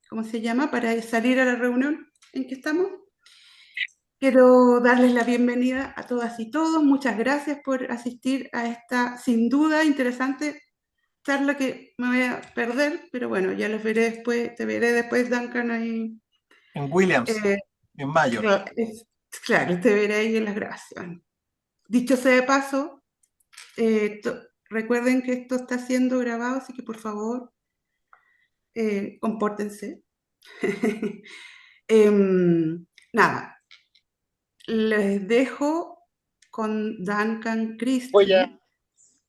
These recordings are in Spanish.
¿cómo se llama? Para salir a la reunión en que estamos. Quiero darles la bienvenida a todas y todos. Muchas gracias por asistir a esta, sin duda, interesante charla que me voy a perder, pero bueno, ya los veré después, te veré después, Duncan, ahí. En Williams, Eh, en mayo. claro, te veré ahí en la grabación. Dicho sea de paso, recuerden que esto está siendo grabado, así que por favor, compórtense. Nada, les dejo con Duncan Voy Christie. a,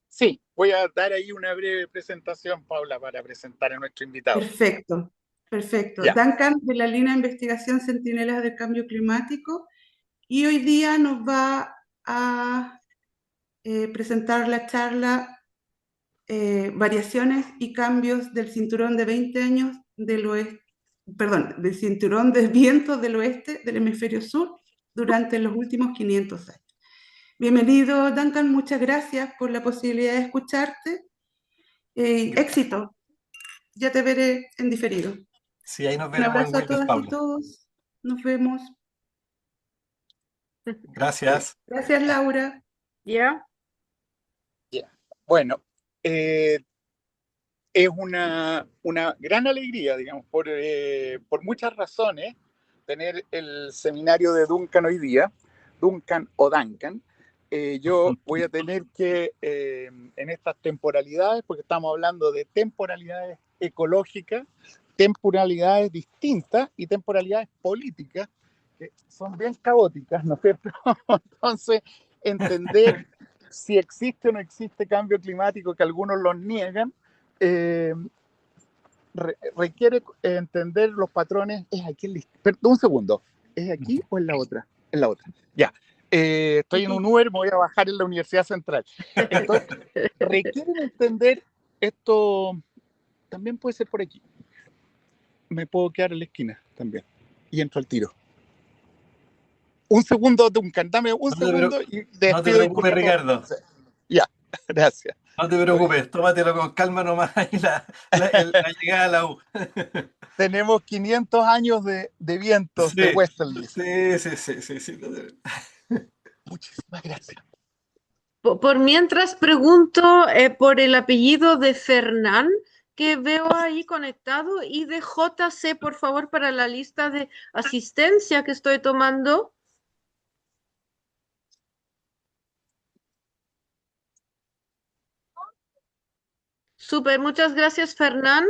sí, voy a dar ahí una breve presentación, Paula, para presentar a nuestro invitado. Perfecto, perfecto. Ya. Duncan de la línea de investigación Centinelas del Cambio Climático y hoy día nos va a presentar la charla Variaciones y cambios del cinturón de 20 años del oeste, perdón, del cinturón de viento del oeste del hemisferio sur durante los últimos 500 años. Bienvenido, Duncan, muchas gracias por la posibilidad de escucharte. Éxito, ya te veré en diferido. Sí, ahí nos Un veremos en abrazo a Williams, todas y Paula. todos. Nos vemos. Gracias. Gracias, Laura. ¿Ya? Ya. Bueno, es una gran alegría, digamos, por muchas razones, tener el seminario de Duncan hoy día, Duncan o Duncan. Yo voy a tener que, en estas temporalidades, porque estamos hablando de temporalidades ecológicas, temporalidades distintas y temporalidades políticas, que son bien caóticas, ¿no es cierto? Entonces, entender si existe o no existe cambio climático, que algunos los niegan, eh, requiere entender los patrones. ¿Es aquí perdón, un segundo. ¿Es aquí o en la otra? En la otra. Ya. Estoy en un Uber, me voy a bajar en la Universidad Central. Entonces, requieren entender esto. También puede ser por aquí. Me puedo quedar en la esquina también. Y entro al tiro. Un segundo, Duncan, dame un segundo y No te despido preocupes, disculpa a todos. Ricardo. Ya, gracias. No te preocupes, tómatelo con calma nomás y la llegada a la U. Tenemos 500 años de vientos de Sí, Westerly. sí. Muchísimas gracias. Por mientras pregunto por el apellido de Fernán, que veo ahí conectado, y de JC, por favor, para la lista de asistencia que estoy tomando. Súper, muchas gracias, Fernán.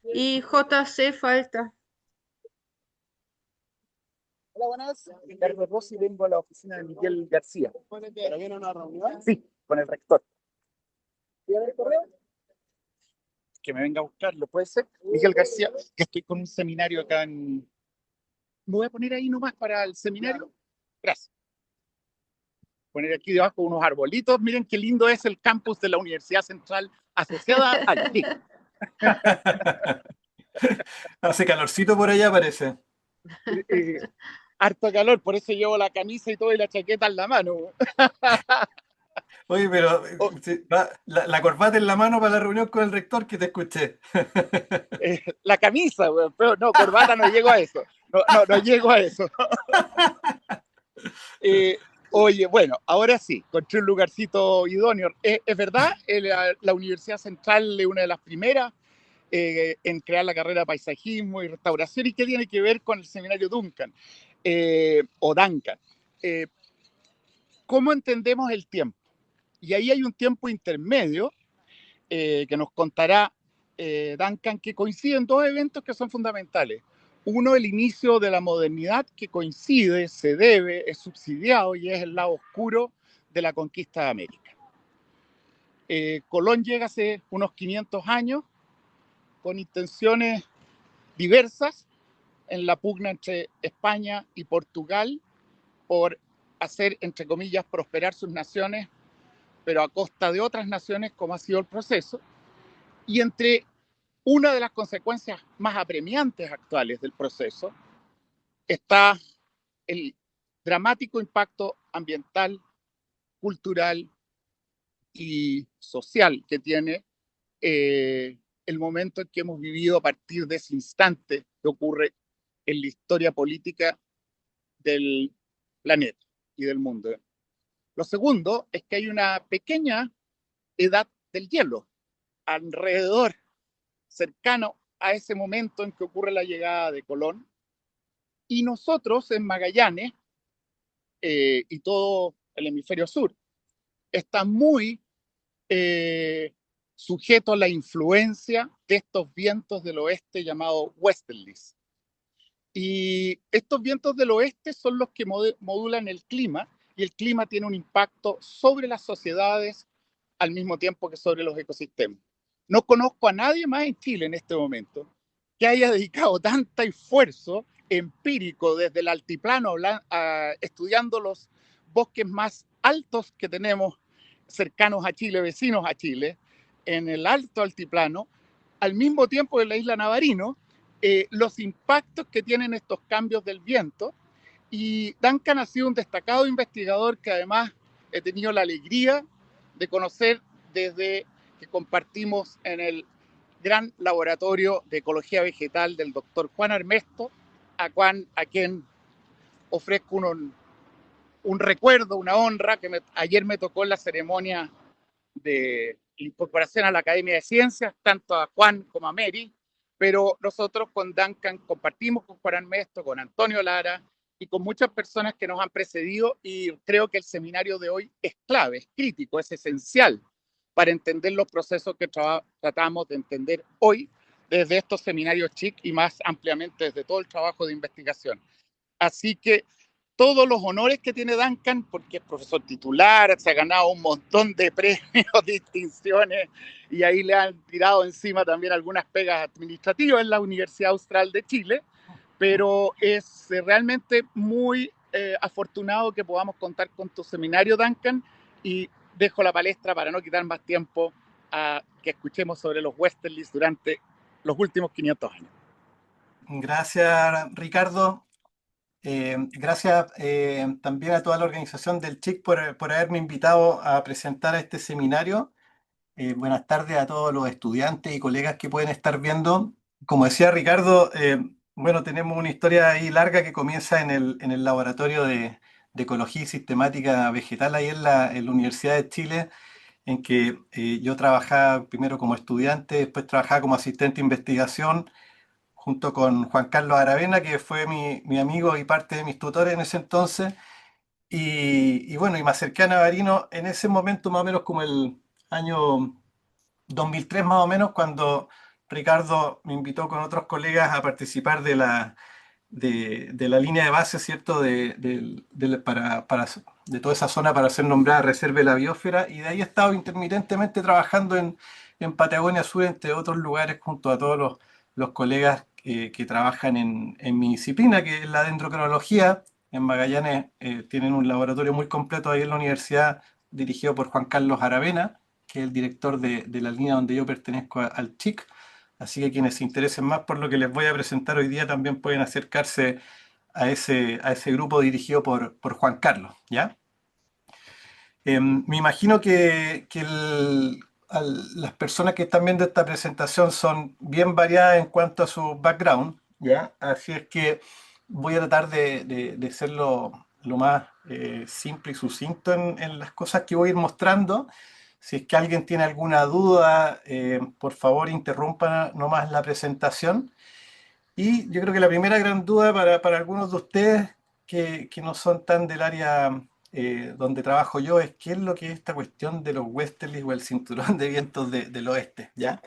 Y JC falta. Hola, buenas. Ricardo Rossi, vengo a la oficina de Miguel García. ¿Pero viene a una reunión? Sí, con el rector. ¿Tiene el correo? Que me venga a buscarlo, ¿puede ser? Miguel García, que estoy con un seminario acá en... Me voy a poner ahí nomás para el seminario. Gracias. Poner aquí debajo unos arbolitos. Miren qué lindo es el campus de la Universidad Central asociada al TIC. Hace calorcito por allá, parece. Harto calor, por eso llevo la camisa y todo y la chaqueta en la mano. Oye, pero Oh, la corbata en la mano para la reunión con el rector que te escuché. la camisa, pero no, corbata no llego a eso. No llego a eso. Oye, bueno, ahora sí, encontré un lugarcito idóneo. Es verdad, la Universidad Central es una de las primeras en crear la carrera de paisajismo y restauración. ¿Y qué tiene que ver con el seminario Duncan? O Duncan. ¿Cómo entendemos el tiempo? Y ahí hay un tiempo intermedio que nos contará Duncan, que coinciden dos eventos que son fundamentales. Uno, el inicio de la modernidad, que coincide, se debe, es subsidiado y es el lado oscuro de la conquista de América. Colón llega hace unos 500 años con intenciones diversas en la pugna entre España y Portugal por hacer, entre comillas, prosperar sus naciones, pero a costa de otras naciones, como ha sido el proceso. Y entre una de las consecuencias más apremiantes actuales del proceso está el dramático impacto ambiental, cultural y social que tiene el momento en que hemos vivido a partir de ese instante que ocurre en la historia política del planeta y del mundo. Lo segundo es que hay una pequeña edad del hielo alrededor, cercano a ese momento en que ocurre la llegada de Colón, y nosotros en Magallanes y todo el hemisferio sur está muy sujeto a la influencia de estos vientos del oeste llamados westerlies. Y estos vientos del oeste son los que modulan el clima, y el clima tiene un impacto sobre las sociedades al mismo tiempo que sobre los ecosistemas. No conozco a nadie más en Chile en este momento que haya dedicado tanto esfuerzo empírico desde el altiplano estudiando los bosques más altos que tenemos cercanos a Chile, vecinos a Chile, en el alto altiplano, al mismo tiempo que en la isla Navarino, los impactos que tienen estos cambios del viento. Y Duncan ha sido un destacado investigador que además he tenido la alegría de conocer desde que compartimos en el gran laboratorio de ecología vegetal del doctor Juan Armesto, a quien ofrezco un recuerdo, una honra, que ayer me tocó en la ceremonia de incorporación a la Academia de Ciencias, tanto a Juan como a Mary, pero nosotros con Duncan compartimos con Juan Armesto, con Antonio Lara y con muchas personas que nos han precedido, y creo que el seminario de hoy es clave, es crítico, es esencial para entender los procesos que tratamos de entender hoy desde estos seminarios CHIC y más ampliamente desde todo el trabajo de investigación. Así que todos los honores que tiene Duncan, porque es profesor titular, se ha ganado un montón de premios, distinciones, y ahí le han tirado encima también algunas pegas administrativas en la Universidad Austral de Chile, pero es realmente muy afortunado que podamos contar con tu seminario, Duncan, y dejo la palestra para no quitar más tiempo a que escuchemos sobre los westerlies durante los últimos 500 años. Gracias, Ricardo. Gracias también a toda la organización del CHIC por haberme invitado a presentar este seminario. Buenas tardes a todos los estudiantes y colegas que pueden estar viendo. Como decía Ricardo, bueno, tenemos una historia ahí larga que comienza en el laboratorio de ecología y sistemática vegetal ahí en la Universidad de Chile, en que yo trabajaba primero como estudiante, después trabajaba como asistente de investigación junto con Juan Carlos Aravena, que fue mi amigo y parte de mis tutores en ese entonces. Y bueno, y me acerqué a Navarino en ese momento, más o menos como el año 2003 más o menos, cuando Ricardo me invitó con otros colegas a participar de la línea de base, ¿cierto? De toda esa zona para ser nombrada Reserva de la Biosfera, y de ahí he estado intermitentemente trabajando en Patagonia Sur, entre otros lugares, junto a todos los colegas que trabajan en mi disciplina, que es la dendrocronología. En Magallanes tienen un laboratorio muy completo ahí en la universidad, dirigido por Juan Carlos Aravena, que es el director de la línea donde yo pertenezco al CHIC. Así que quienes se interesen más por lo que les voy a presentar hoy día también pueden acercarse a ese grupo dirigido por Juan Carlos, ¿ya? Me imagino que las personas que están viendo esta presentación son bien variadas en cuanto a su background, ¿ya? Así es que voy a tratar de ser lo más simple y sucinto en las cosas que voy a ir mostrando. Si es que alguien tiene alguna duda, por favor interrumpa nomás la presentación. Y yo creo que la primera gran duda para algunos de ustedes que no son tan del área donde trabajo yo es qué es lo que es esta cuestión de los westerlies o el cinturón de vientos del oeste, ¿ya?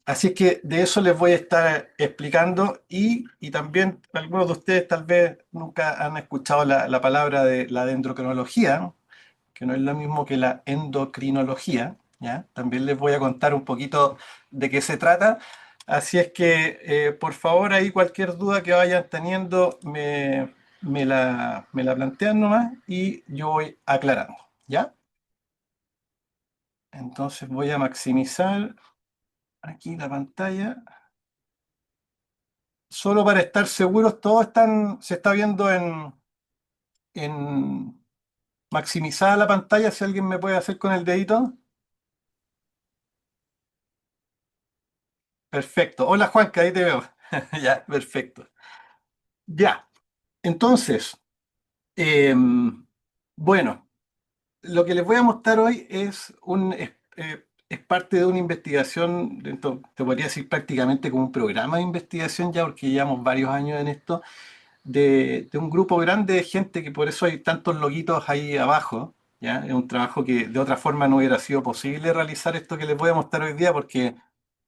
Así es que de eso les voy a estar explicando, y también algunos de ustedes tal vez nunca han escuchado la palabra de la dendrocronología, que no es lo mismo que la endocrinología, ¿ya? También les voy a contar un poquito de qué se trata. Así es que, por favor, ahí cualquier duda que vayan teniendo, me la plantean nomás y yo voy aclarando, ¿ya? Entonces voy a maximizar aquí la pantalla. Solo para estar seguros, se está viendo en maximizada la pantalla, si alguien me puede hacer con el dedito. Perfecto. Hola Juanca, ahí te veo. Ya, perfecto. Ya, entonces, bueno, lo que les voy a mostrar hoy es parte de una investigación, te podría decir prácticamente como un programa de investigación ya, porque llevamos varios años en esto, de un grupo grande de gente que por eso hay tantos loguitos ahí abajo, ¿ya? Es un trabajo que de otra forma no hubiera sido posible realizar esto que les voy a mostrar hoy día porque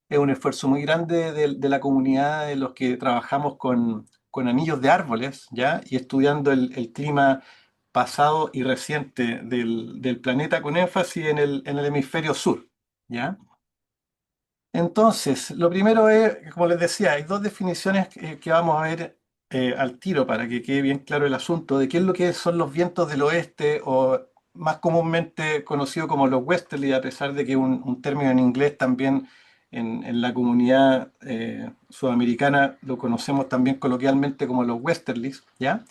es un esfuerzo muy grande de la comunidad de los que trabajamos con anillos de árboles, ¿ya? Y estudiando el clima pasado y reciente del planeta con énfasis en el hemisferio sur, ¿ya? Entonces, lo primero es, como les decía, hay dos definiciones que vamos a ver al tiro para que quede bien claro el asunto de qué es lo que son los vientos del oeste o más comúnmente conocido como los westerly, a pesar de que es un término en inglés también en la comunidad sudamericana lo conocemos también coloquialmente como los westerlies, ¿ya?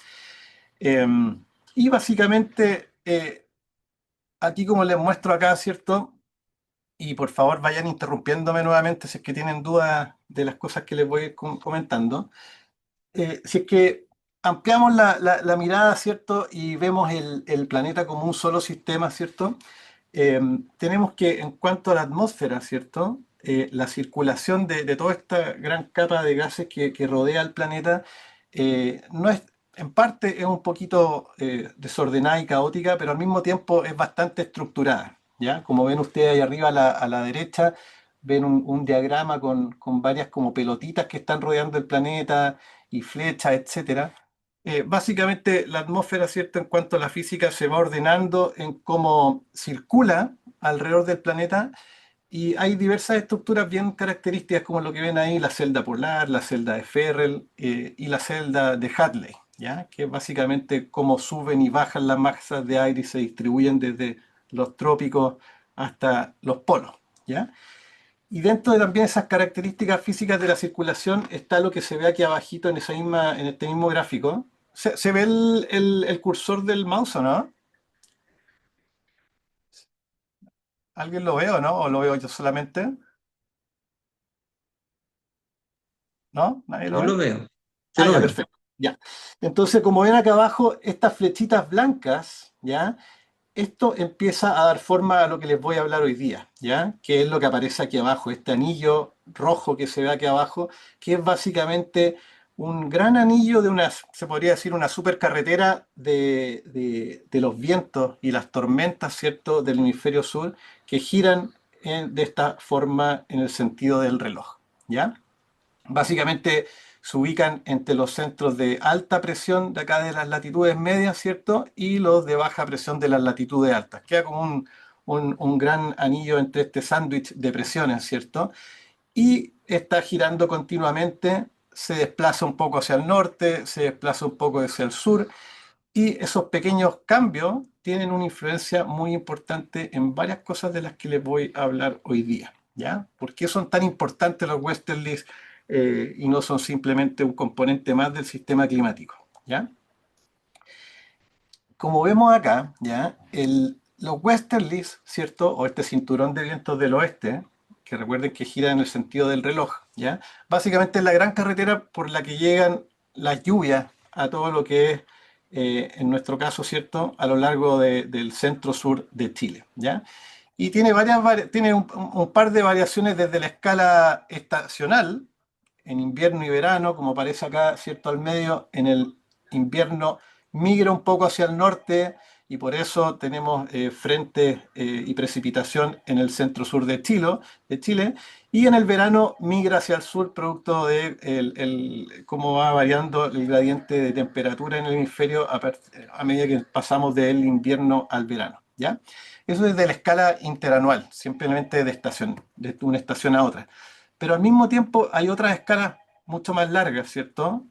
Y básicamente, aquí como les muestro acá, ¿cierto? Y por favor vayan interrumpiéndome nuevamente si es que tienen dudas de las cosas que les voy a ir comentando. Si es que ampliamos la mirada, ¿cierto? Y vemos el planeta como un solo sistema, ¿cierto? Tenemos que en cuanto a la atmósfera, ¿cierto? La circulación de toda esta gran capa de gases que rodea el planeta no es, en parte es un poquito desordenada y caótica, pero al mismo tiempo es bastante estructurada, ¿ya? Como ven ustedes ahí arriba a la derecha, ven un diagrama con varias como pelotitas que están rodeando el planeta y flechas, etcétera. Básicamente la atmósfera, ¿cierto? En cuanto a la física, se va ordenando en cómo circula alrededor del planeta y hay diversas estructuras bien características como lo que ven ahí, la celda polar, la celda de Ferrel y la celda de Hadley, ¿ya? Que es básicamente cómo suben y bajan las masas de aire y se distribuyen desde los trópicos hasta los polos, ¿ya? Y dentro de también esas características físicas de la circulación está lo que se ve aquí abajito en este mismo gráfico. ¿Se ve el cursor del mouse o no? ¿Alguien lo ve o no? ¿O lo veo yo solamente? ¿No? ¿Nadie lo Yo ve? lo veo, yo Ah, lo ya, veo. perfecto. Ya. Entonces, como ven acá abajo, estas flechitas blancas, ¿ya? Esto empieza a dar forma a lo que les voy a hablar hoy día, ¿ya? Que es lo que aparece aquí abajo, este anillo rojo que se ve aquí abajo, que es básicamente un gran anillo de una, se podría decir, una supercarretera de los vientos y las tormentas, ¿cierto?, del hemisferio sur, que giran de esta forma en el sentido del reloj, ¿ya? Básicamente se ubican entre los centros de alta presión de acá de las latitudes medias, ¿cierto? Y los de baja presión de las latitudes altas. Queda como un gran anillo entre este sándwich de presiones, ¿cierto? Y está girando continuamente, se desplaza un poco hacia el norte, se desplaza un poco hacia el sur, y esos pequeños cambios tienen una influencia muy importante en varias cosas de las que les voy a hablar hoy día, ¿ya? ¿Por qué son tan importantes los westerlies y no son simplemente un componente más del sistema climático, ¿ya? Como vemos acá, ¿ya? Los westerlies, ¿cierto? O este cinturón de vientos del oeste, que recuerden que gira en el sentido del reloj, ¿ya? Básicamente es la gran carretera por la que llegan las lluvias a todo lo que es, en nuestro caso, ¿cierto? A lo largo del centro-sur de Chile, ¿ya? Y tiene tiene un par de variaciones desde la escala estacional, en invierno y verano, como aparece acá, ¿cierto? Al medio, en el invierno migra un poco hacia el norte y por eso tenemos frentes y precipitación en el centro-sur de Chile, y en el verano migra hacia el sur producto de cómo va variando el gradiente de temperatura en el hemisferio a medida que pasamos del invierno al verano, ¿ya? Eso es de la escala interanual, simplemente de una estación a otra. Pero al mismo tiempo hay otras escalas mucho más largas, ¿cierto?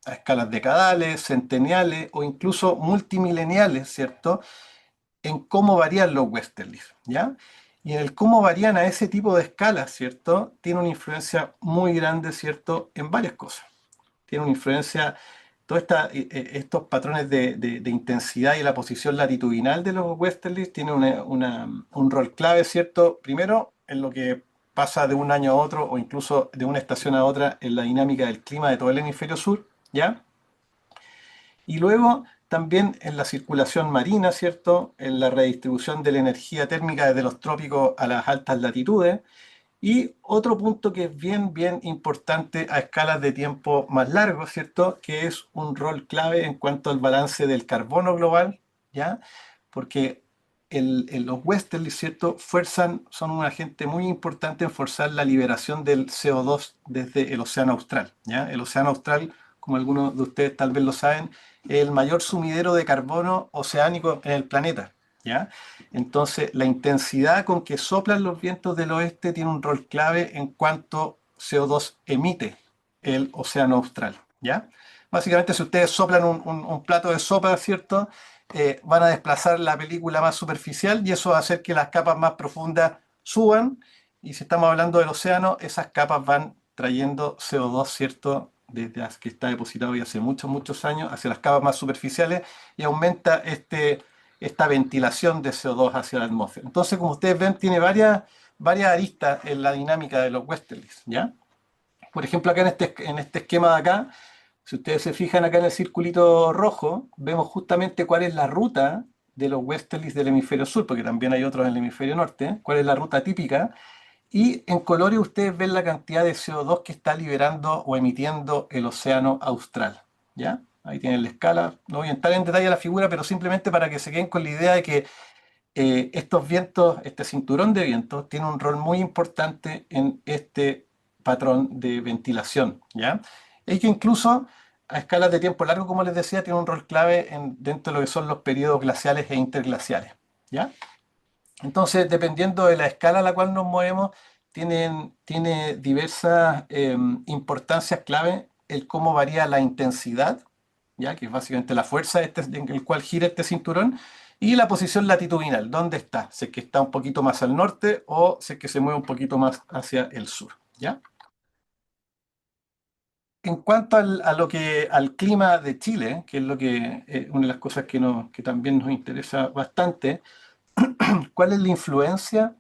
A escalas decadales, centeniales o incluso multimileniales, ¿cierto? En cómo varían los westerlies, ¿ya? Y en el cómo varían a ese tipo de escalas, ¿cierto? Tiene una influencia muy grande, ¿cierto? En varias cosas. Tiene una influencia, todos estos patrones de intensidad y la posición latitudinal de los westerlies tienen un rol clave, ¿cierto? Primero, en lo que pasa de un año a otro o incluso de una estación a otra en la dinámica del clima de todo el hemisferio sur, ¿ya? Y luego también en la circulación marina, ¿cierto? En la redistribución de la energía térmica desde los trópicos a las altas latitudes. Y otro punto que es bien importante a escalas de tiempo más largos, ¿cierto? Que es un rol clave en cuanto al balance del carbono global, ¿ya? Porque los westerlies, ¿cierto? Son un agente muy importante en forzar la liberación del CO2 desde el océano austral, ¿ya? El océano austral, como algunos de ustedes tal vez lo saben, es el mayor sumidero de carbono oceánico en el planeta, ¿ya? Entonces, la intensidad con que soplan los vientos del oeste tiene un rol clave en cuánto CO2 emite el océano austral, ¿ya? Básicamente, si ustedes soplan un plato de sopa, ¿cierto? Van a desplazar la película más superficial y eso va a hacer que las capas más profundas suban. Y si estamos hablando del océano, esas capas van trayendo CO2, ¿cierto? Desde que está depositado ya hace muchos años hacia las capas más superficiales y aumenta esta ventilación de CO2 hacia la atmósfera. Entonces, como ustedes ven, tiene varias aristas en la dinámica de los westerlies, ¿ya? Por ejemplo, acá en este esquema de acá, si ustedes se fijan acá en el circulito rojo, vemos justamente cuál es la ruta de los westerlies del hemisferio sur, porque también hay otros en el hemisferio norte, cuál es la ruta típica, y en colores ustedes ven la cantidad de CO2 que está liberando o emitiendo el océano austral, ¿ya? Ahí tienen la escala. No voy a entrar en detalle a la figura, pero simplemente para que se queden con la idea de que estos vientos, este cinturón de vientos, tiene un rol muy importante en este patrón de ventilación, ¿ya? Y que incluso a escalas de tiempo largo, como les decía, tiene un rol clave dentro de lo que son los periodos glaciales e interglaciales, ¿ya? Entonces, dependiendo de la escala a la cual nos movemos, tiene diversas importancias clave el cómo varía la intensidad, ¿ya? Que es básicamente la fuerza en el cual gira este cinturón, y la posición latitudinal, ¿dónde está? Si es que está un poquito más al norte o si es que se mueve un poquito más hacia el sur, ¿ya? En cuanto al clima de Chile, que es una de las cosas que también nos interesa bastante, ¿cuál es la influencia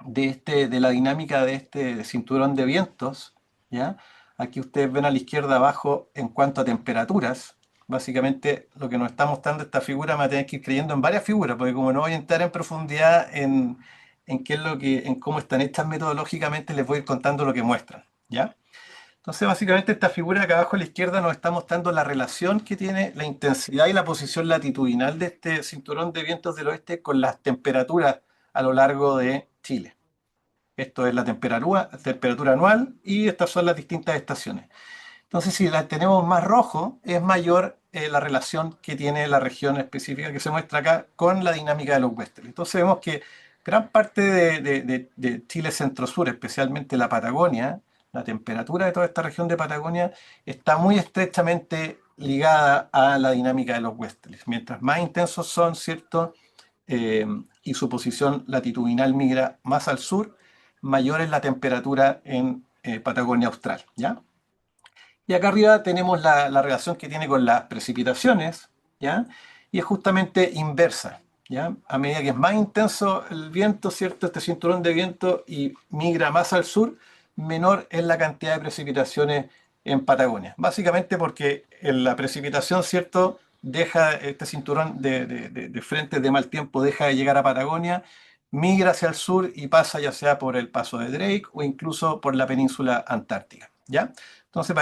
de la dinámica de este cinturón de vientos? ¿Ya? Aquí ustedes ven a la izquierda abajo en cuanto a temperaturas. Básicamente lo que nos está mostrando esta figura me va a tener que ir creyendo en varias figuras, porque como no voy a entrar en profundidad en en cómo están hechas metodológicamente, les voy a ir contando lo que muestran, ¿ya? Entonces, básicamente esta figura acá abajo a la izquierda nos está mostrando la relación que tiene la intensidad y la posición latitudinal de este cinturón de vientos del oeste con las temperaturas a lo largo de Chile. Esto es la temperatura anual y estas son las distintas estaciones. Entonces, si la tenemos más rojo, es mayor la relación que tiene la región específica que se muestra acá con la dinámica de los westerlies. Entonces vemos que gran parte de Chile centro-sur, especialmente la Patagonia, la temperatura de toda esta región de Patagonia está muy estrechamente ligada a la dinámica de los westerlies. Mientras más intensos son, ¿cierto? Y su posición latitudinal migra más al sur, mayor es la temperatura en Patagonia Austral, ¿ya? Y acá arriba tenemos la relación que tiene con las precipitaciones, ¿ya? Y es justamente inversa, ¿ya? A medida que es más intenso el viento, ¿cierto? Este cinturón de viento y migra más al sur, menor es la cantidad de precipitaciones en Patagonia. Básicamente porque la precipitación, ¿cierto? Deja este cinturón de frentes de mal tiempo, deja de llegar a Patagonia, migra hacia el sur y pasa ya sea por el paso de Drake o incluso por la península antártica, ¿ya? Entonces,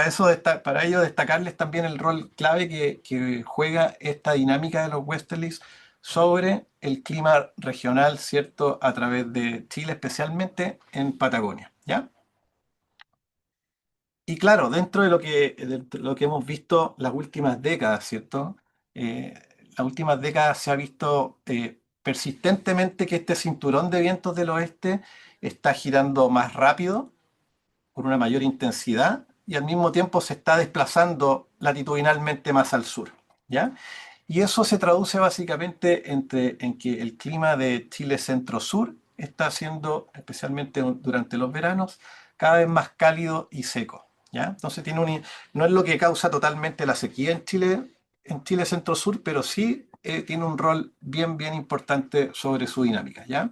para ello destacarles también el rol clave que juega esta dinámica de los westerlies sobre el clima regional, ¿cierto? A través de Chile, especialmente en Patagonia, ¿ya? Y claro, dentro de lo que hemos visto las últimas décadas, ¿cierto? Las últimas décadas se ha visto persistentemente que este cinturón de vientos del oeste está girando más rápido, con una mayor intensidad, y al mismo tiempo se está desplazando latitudinalmente más al sur, ¿ya? Y eso se traduce básicamente en que el clima de Chile centro-sur está siendo, especialmente durante los veranos, cada vez más cálido y seco, ¿ya? Entonces no es lo que causa totalmente la sequía en Chile centro-sur, pero sí tiene un rol bien importante sobre su dinámica, ¿ya?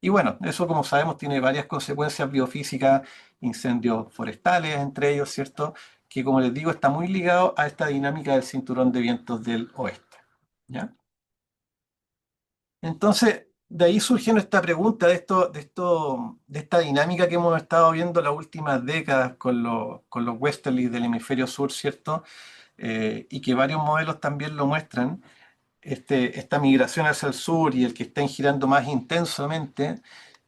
Y bueno, eso como sabemos tiene varias consecuencias biofísicas, incendios forestales entre ellos, ¿cierto? Que como les digo está muy ligado a esta dinámica del cinturón de vientos del oeste, ¿ya? Entonces, de ahí surge nuestra pregunta de esta dinámica que hemos estado viendo las últimas décadas con los westerlies del hemisferio sur, ¿cierto? Y que varios modelos también lo muestran, esta migración hacia el sur y el que estén girando más intensamente,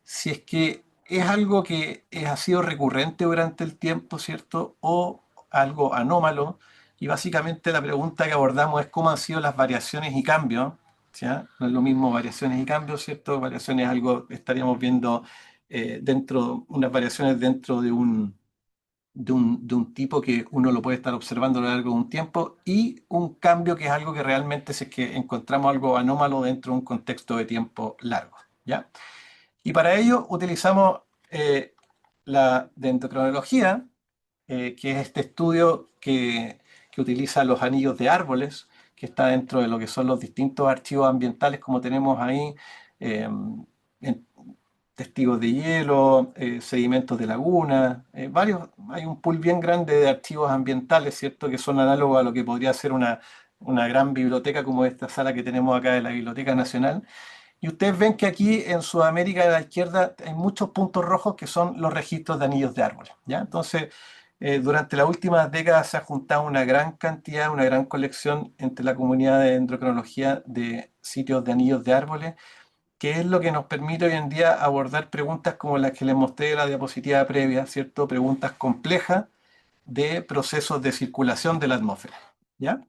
si es que es algo que ha sido recurrente durante el tiempo, ¿cierto? O algo anómalo. Y básicamente la pregunta que abordamos es cómo han sido las variaciones y cambios. ¿Ya? No es lo mismo variaciones y cambios, ¿cierto? Variaciones es algo, estaríamos viendo unas variaciones dentro de un tipo que uno lo puede estar observando a lo largo de un tiempo y un cambio que es algo que realmente si es que encontramos algo anómalo dentro de un contexto de tiempo largo, ¿ya? Y para ello utilizamos la dendrocronología, que es este estudio que utiliza los anillos de árboles, que está dentro de lo que son los distintos archivos ambientales, como tenemos ahí, eh, testigos de hielo, sedimentos de laguna, hay un pool bien grande de archivos ambientales, ¿cierto? Que son análogos a lo que podría ser una gran biblioteca como esta sala que tenemos acá de la Biblioteca Nacional. Y ustedes ven que aquí en Sudamérica a la izquierda hay muchos puntos rojos que son los registros de anillos de árboles, ¿ya? Entonces, durante las últimas décadas se ha juntado una gran cantidad, una gran colección entre la comunidad de dendrocronología de sitios de anillos de árboles, que es lo que nos permite hoy en día abordar preguntas como las que les mostré en la diapositiva previa, ¿cierto? Preguntas complejas de procesos de circulación de la atmósfera, ¿ya?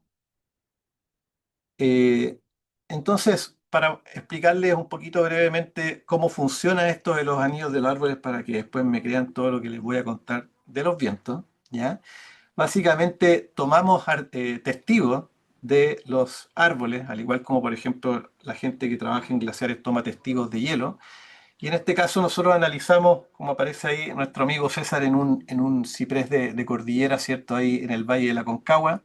Eh, entonces, para explicarles un poquito brevemente cómo funciona esto de los anillos de los árboles para que después me crean todo lo que les voy a contar de los vientos, ¿ya? Básicamente tomamos testigos de los árboles, al igual como por ejemplo la gente que trabaja en glaciares toma testigos de hielo, y en este caso nosotros analizamos, como aparece ahí nuestro amigo César en un ciprés de cordillera, ¿cierto? Ahí en el Valle de la Concagua,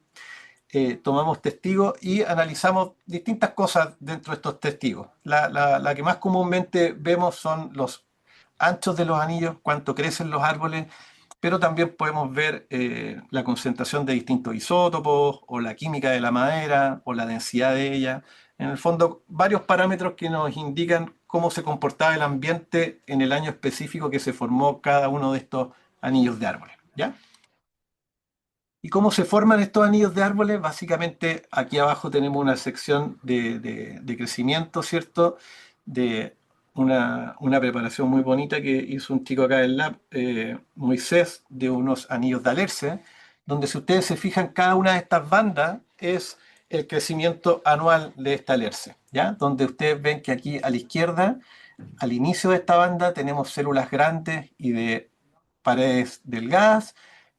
tomamos testigos y analizamos distintas cosas dentro de estos testigos. La que más comúnmente vemos son los anchos de los anillos, cuánto crecen los árboles, pero también podemos ver la concentración de distintos isótopos o la química de la madera o la densidad de ella. En el fondo, varios parámetros que nos indican cómo se comportaba el ambiente en el año específico que se formó cada uno de estos anillos de árboles, ¿ya? ¿Y cómo se forman estos anillos de árboles? Básicamente aquí abajo tenemos una sección de crecimiento, ¿cierto? De una preparación muy bonita que hizo un chico acá del lab, Moisés, de unos anillos de alerce, donde si ustedes se fijan, cada una de estas bandas es el crecimiento anual de esta alerce, ¿ya? Donde ustedes ven que aquí a la izquierda, al inicio de esta banda, tenemos células grandes y de paredes delgadas,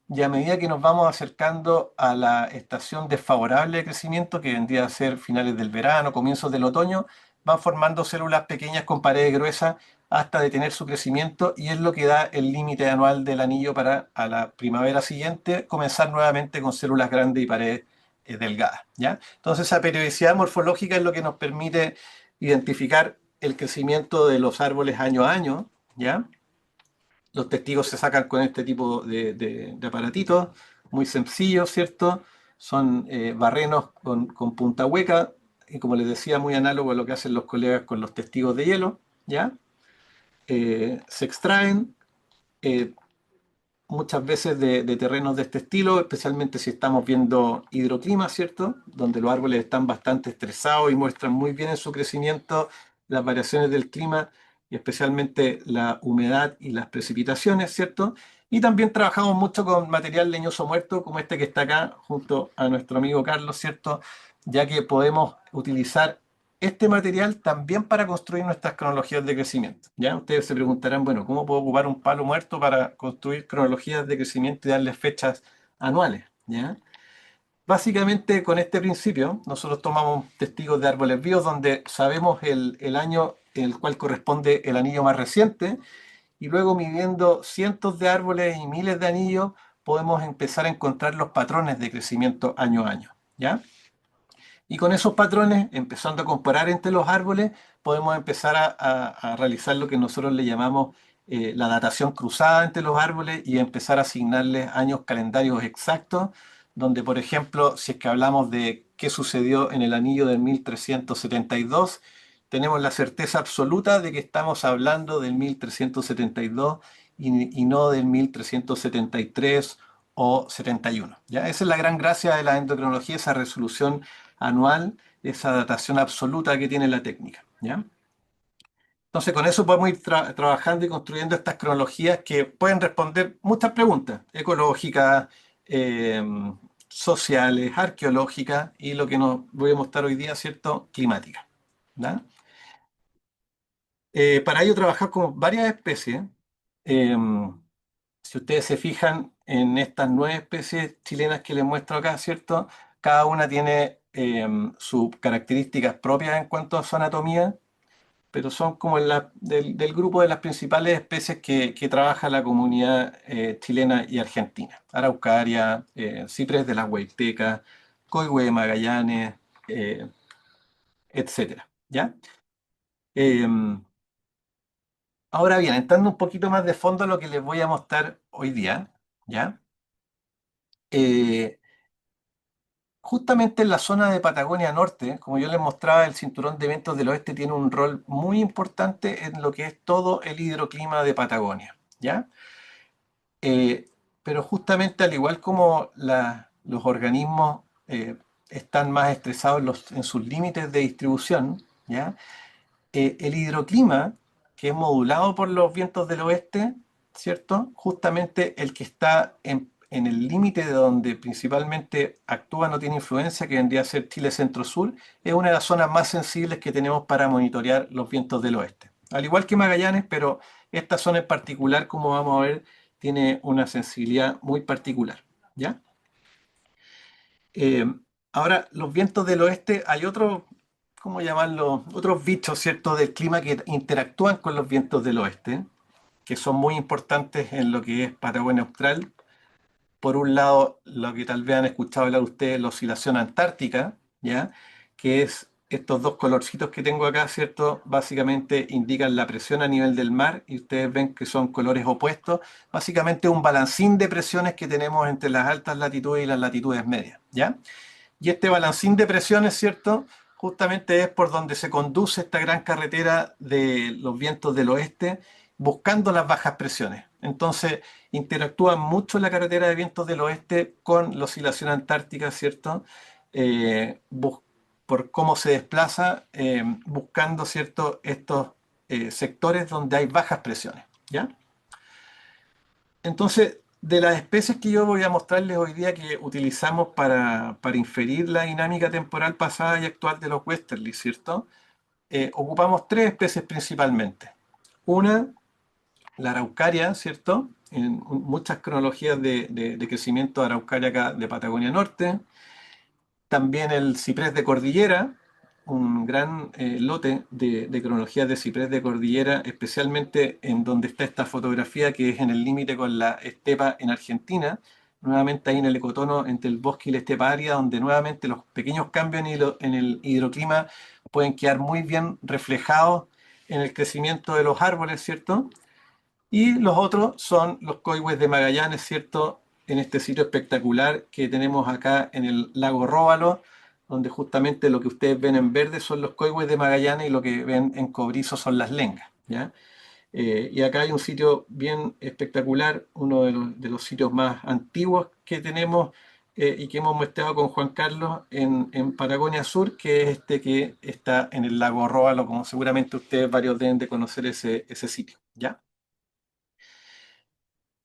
y a medida que nos vamos acercando a la estación desfavorable de crecimiento, que vendría a ser finales del verano, comienzos del otoño, van formando células pequeñas con paredes gruesas hasta detener su crecimiento y es lo que da el límite anual del anillo para a la primavera siguiente comenzar nuevamente con células grandes y paredes delgadas, ¿ya? Entonces esa periodicidad morfológica es lo que nos permite identificar el crecimiento de los árboles año a año, ¿ya? Los testigos se sacan con este tipo de aparatitos, muy sencillos, ¿cierto? Son barrenos con punta hueca, y como les decía, muy análogo a lo que hacen los colegas con los testigos de hielo, ¿ya? Se extraen muchas veces de terrenos de este estilo, especialmente si estamos viendo hidroclimas, ¿cierto? Donde los árboles están bastante estresados y muestran muy bien en su crecimiento las variaciones del clima y especialmente la humedad y las precipitaciones, ¿cierto? Y también trabajamos mucho con material leñoso muerto, como este que está acá, junto a nuestro amigo Carlos, ¿cierto? Ya que podemos utilizar este material también para construir nuestras cronologías de crecimiento. Ya ustedes se preguntarán, bueno, ¿cómo puedo ocupar un palo muerto para construir cronologías de crecimiento y darles fechas anuales? ¿Ya? Básicamente con este principio nosotros tomamos testigos de árboles vivos donde sabemos el año en el cual corresponde el anillo más reciente y luego midiendo cientos de árboles y miles de anillos podemos empezar a encontrar los patrones de crecimiento año a año. ¿Ya? Y con esos patrones, empezando a comparar entre los árboles, podemos empezar a realizar lo que nosotros le llamamos la datación cruzada entre los árboles y empezar a asignarles años calendarios exactos, donde, por ejemplo, si es que hablamos de qué sucedió en el anillo del 1372, tenemos la certeza absoluta de que estamos hablando del 1372 y no del 1373 o 71. ¿Ya? Esa es la gran gracia de la endocrinología, esa resolución anual, esa datación absoluta que tiene la técnica. ¿Ya? Entonces, con eso podemos ir trabajando y construyendo estas cronologías que pueden responder muchas preguntas ecológicas, eh, sociales, arqueológicas y lo que nos voy a mostrar hoy día, ¿cierto? Climática. ¿Ya? Para ello trabajar con varias especies. Si ustedes se fijan en estas 9 especies chilenas que les muestro acá, ¿cierto? Cada una tiene sus características propias en cuanto a su anatomía, pero son como del grupo de las principales especies que trabaja la comunidad chilena y argentina. Araucaria, ciprés de las Huaytecas, coigüe de Magallanes, etcétera. ¿Ya? Ahora bien, entrando un poquito más de fondo a lo que les voy a mostrar hoy día, ¿ya? Eh, Justamente en la zona de Patagonia Norte, como yo les mostraba, el cinturón de vientos del oeste tiene un rol muy importante en lo que es todo el hidroclima de Patagonia, ¿ya? Pero justamente al igual como los organismos están más estresados en sus límites de distribución, ¿ya? El hidroclima, que es modulado por los vientos del oeste, ¿cierto? Justamente el que está en el límite de donde principalmente actúa, no tiene influencia, que vendría a ser Chile centro-sur, es una de las zonas más sensibles que tenemos para monitorear los vientos del oeste. Al igual que Magallanes, pero esta zona en particular, como vamos a ver, tiene una sensibilidad muy particular, ¿ya? Eh, Ahora, los vientos del oeste, hay otros, ¿cómo llamarlo? Otros bichos, ¿cierto?, del clima que interactúan con los vientos del oeste, que son muy importantes en lo que es Patagonia Austral. Por un lado, lo que tal vez han escuchado hablar ustedes, la oscilación antártica, ¿ya? Que es estos dos colorcitos que tengo acá, ¿cierto? Básicamente indican la presión a nivel del mar y ustedes ven que son colores opuestos. Básicamente un balancín de presiones que tenemos entre las altas latitudes y las latitudes medias, ¿ya? Y este balancín de presiones, ¿cierto? Justamente es por donde se conduce esta gran carretera de los vientos del oeste, buscando las bajas presiones. Entonces, interactúa mucho la carretera de vientos del oeste con la oscilación antártica, ¿cierto? Eh, por cómo se desplaza, buscando, ¿cierto?, estos sectores donde hay bajas presiones, ¿ya? Entonces, de las especies que yo voy a mostrarles hoy día que utilizamos para inferir la dinámica temporal pasada y actual de los westerly, ¿cierto? Ocupamos 3 especies principalmente. Una, la araucaria, ¿cierto? En muchas cronologías de crecimiento de araucaria acá de Patagonia Norte. También el ciprés de cordillera, un gran lote de cronologías de ciprés de cordillera, especialmente en donde está esta fotografía que es en el límite con la estepa en Argentina, nuevamente ahí en el ecotono entre el bosque y la estepa árida, donde nuevamente los pequeños cambios en el hidroclima pueden quedar muy bien reflejados en el crecimiento de los árboles, ¿cierto? Y los otros son los coigües de Magallanes, ¿cierto? En este sitio espectacular que tenemos acá en el lago Róbalo, donde justamente lo que ustedes ven en verde son los coigües de Magallanes y lo que ven en cobrizo son las lengas, ¿ya? Y acá hay un sitio bien espectacular, uno de los sitios más antiguos que tenemos y que hemos mostrado con Juan Carlos en Patagonia Sur, que es este que está en el lago Róbalo, como seguramente ustedes varios deben de conocer ese sitio, ¿ya?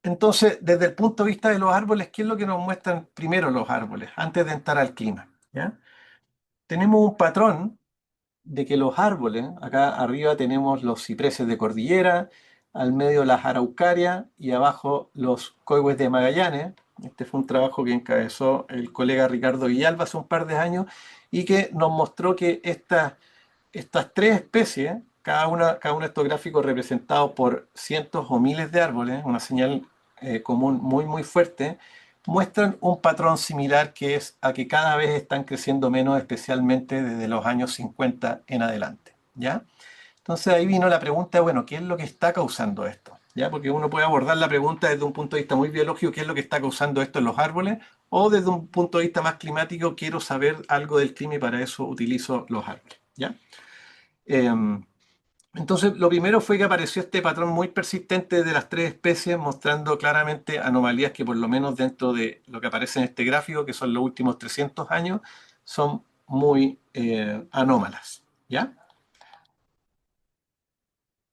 Entonces, desde el punto de vista de los árboles, ¿qué es lo que nos muestran primero los árboles, antes de entrar al clima? ¿Ya? Tenemos un patrón de que los árboles, acá arriba tenemos los cipreses de cordillera, al medio las araucarias y abajo los coigües de Magallanes. Este fue un trabajo que encabezó el colega Ricardo Villalba hace un par de años y que nos mostró que estas 3 especies, cada uno de estos gráficos representados por cientos o miles de árboles, una señal común muy, muy fuerte, muestran un patrón similar, que es a que cada vez están creciendo menos, especialmente desde los años 50 en adelante, ¿ya? Entonces ahí vino la pregunta, bueno, ¿qué es lo que está causando esto? ¿Ya? Porque uno puede abordar la pregunta desde un punto de vista muy biológico, ¿qué es lo que está causando esto en los árboles? O desde un punto de vista más climático, quiero saber algo del clima y para eso utilizo los árboles, ¿ya? Entonces, lo primero fue que apareció este patrón muy persistente de las tres especies, mostrando claramente anomalías que por lo menos dentro de lo que aparece en este gráfico, que son los últimos 300 años, son muy anómalas, ¿ya?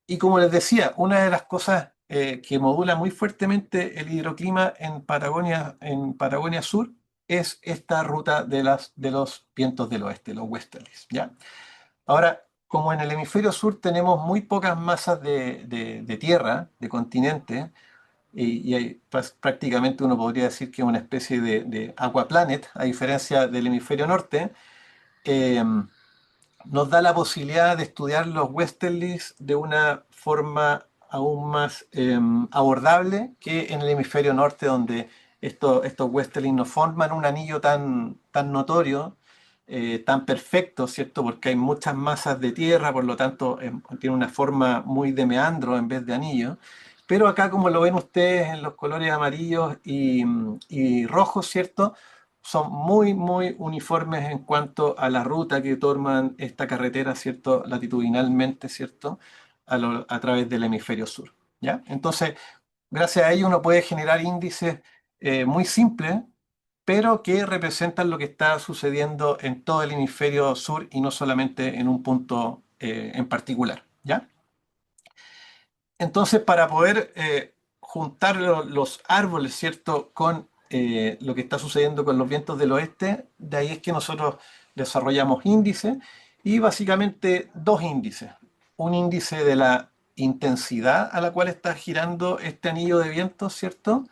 Y como les decía, una de las cosas que modula muy fuertemente el hidroclima en Patagonia Sur, es esta ruta de los vientos del oeste, los westerlies, ¿ya? Ahora, como en el hemisferio sur tenemos muy pocas masas de tierra, de continente, prácticamente uno podría decir que es una especie de aquaplanet, a diferencia del hemisferio norte, eh, nos da la posibilidad de estudiar los westerlies de una forma aún más abordable que en el hemisferio norte, donde estos westerlies no forman un anillo tan notorio, tan perfecto, ¿cierto? Porque hay muchas masas de tierra, por lo tanto tiene una forma muy de meandro en vez de anillo. Pero acá, como lo ven ustedes en los colores amarillos y rojos, ¿cierto? Son muy, muy uniformes en cuanto a la ruta que toman esta carretera, ¿cierto? Latitudinalmente, ¿cierto? A través del hemisferio sur, ¿ya? Entonces, gracias a ello uno puede generar índices muy simples, pero que representan lo que está sucediendo en todo el hemisferio sur y no solamente en un punto en particular, ¿ya? Entonces, para poder juntar los árboles, ¿cierto?, con lo que está sucediendo con los vientos del oeste, de ahí es que nosotros desarrollamos índices, y básicamente dos índices. Un índice de la intensidad a la cual está girando este anillo de viento, ¿cierto?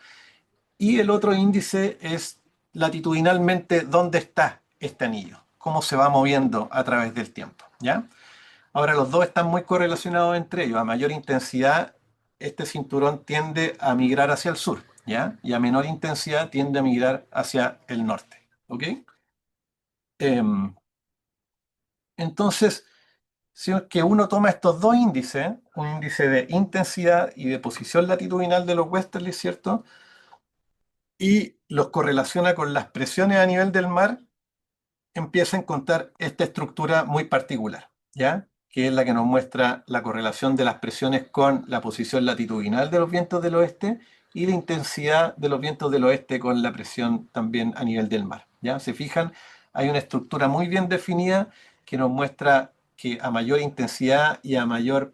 Y el otro índice es latitudinalmente dónde está este anillo, cómo se va moviendo a través del tiempo, ¿ya? Ahora, los dos están muy correlacionados entre ellos. A mayor intensidad, este cinturón tiende a migrar hacia el sur, ¿ya? Y a menor intensidad tiende a migrar hacia el norte, ¿ok? Entonces, si es que uno toma estos dos índices, un índice de intensidad y de posición latitudinal de los westerlies, ¿cierto? Y los correlaciona con las presiones a nivel del mar, empieza a encontrar esta estructura muy particular, ¿ya? Que es la que nos muestra la correlación de las presiones con la posición latitudinal de los vientos del oeste y la intensidad de los vientos del oeste con la presión también a nivel del mar, ¿ya? Se fijan, hay una estructura muy bien definida que nos muestra que a mayor intensidad y a mayor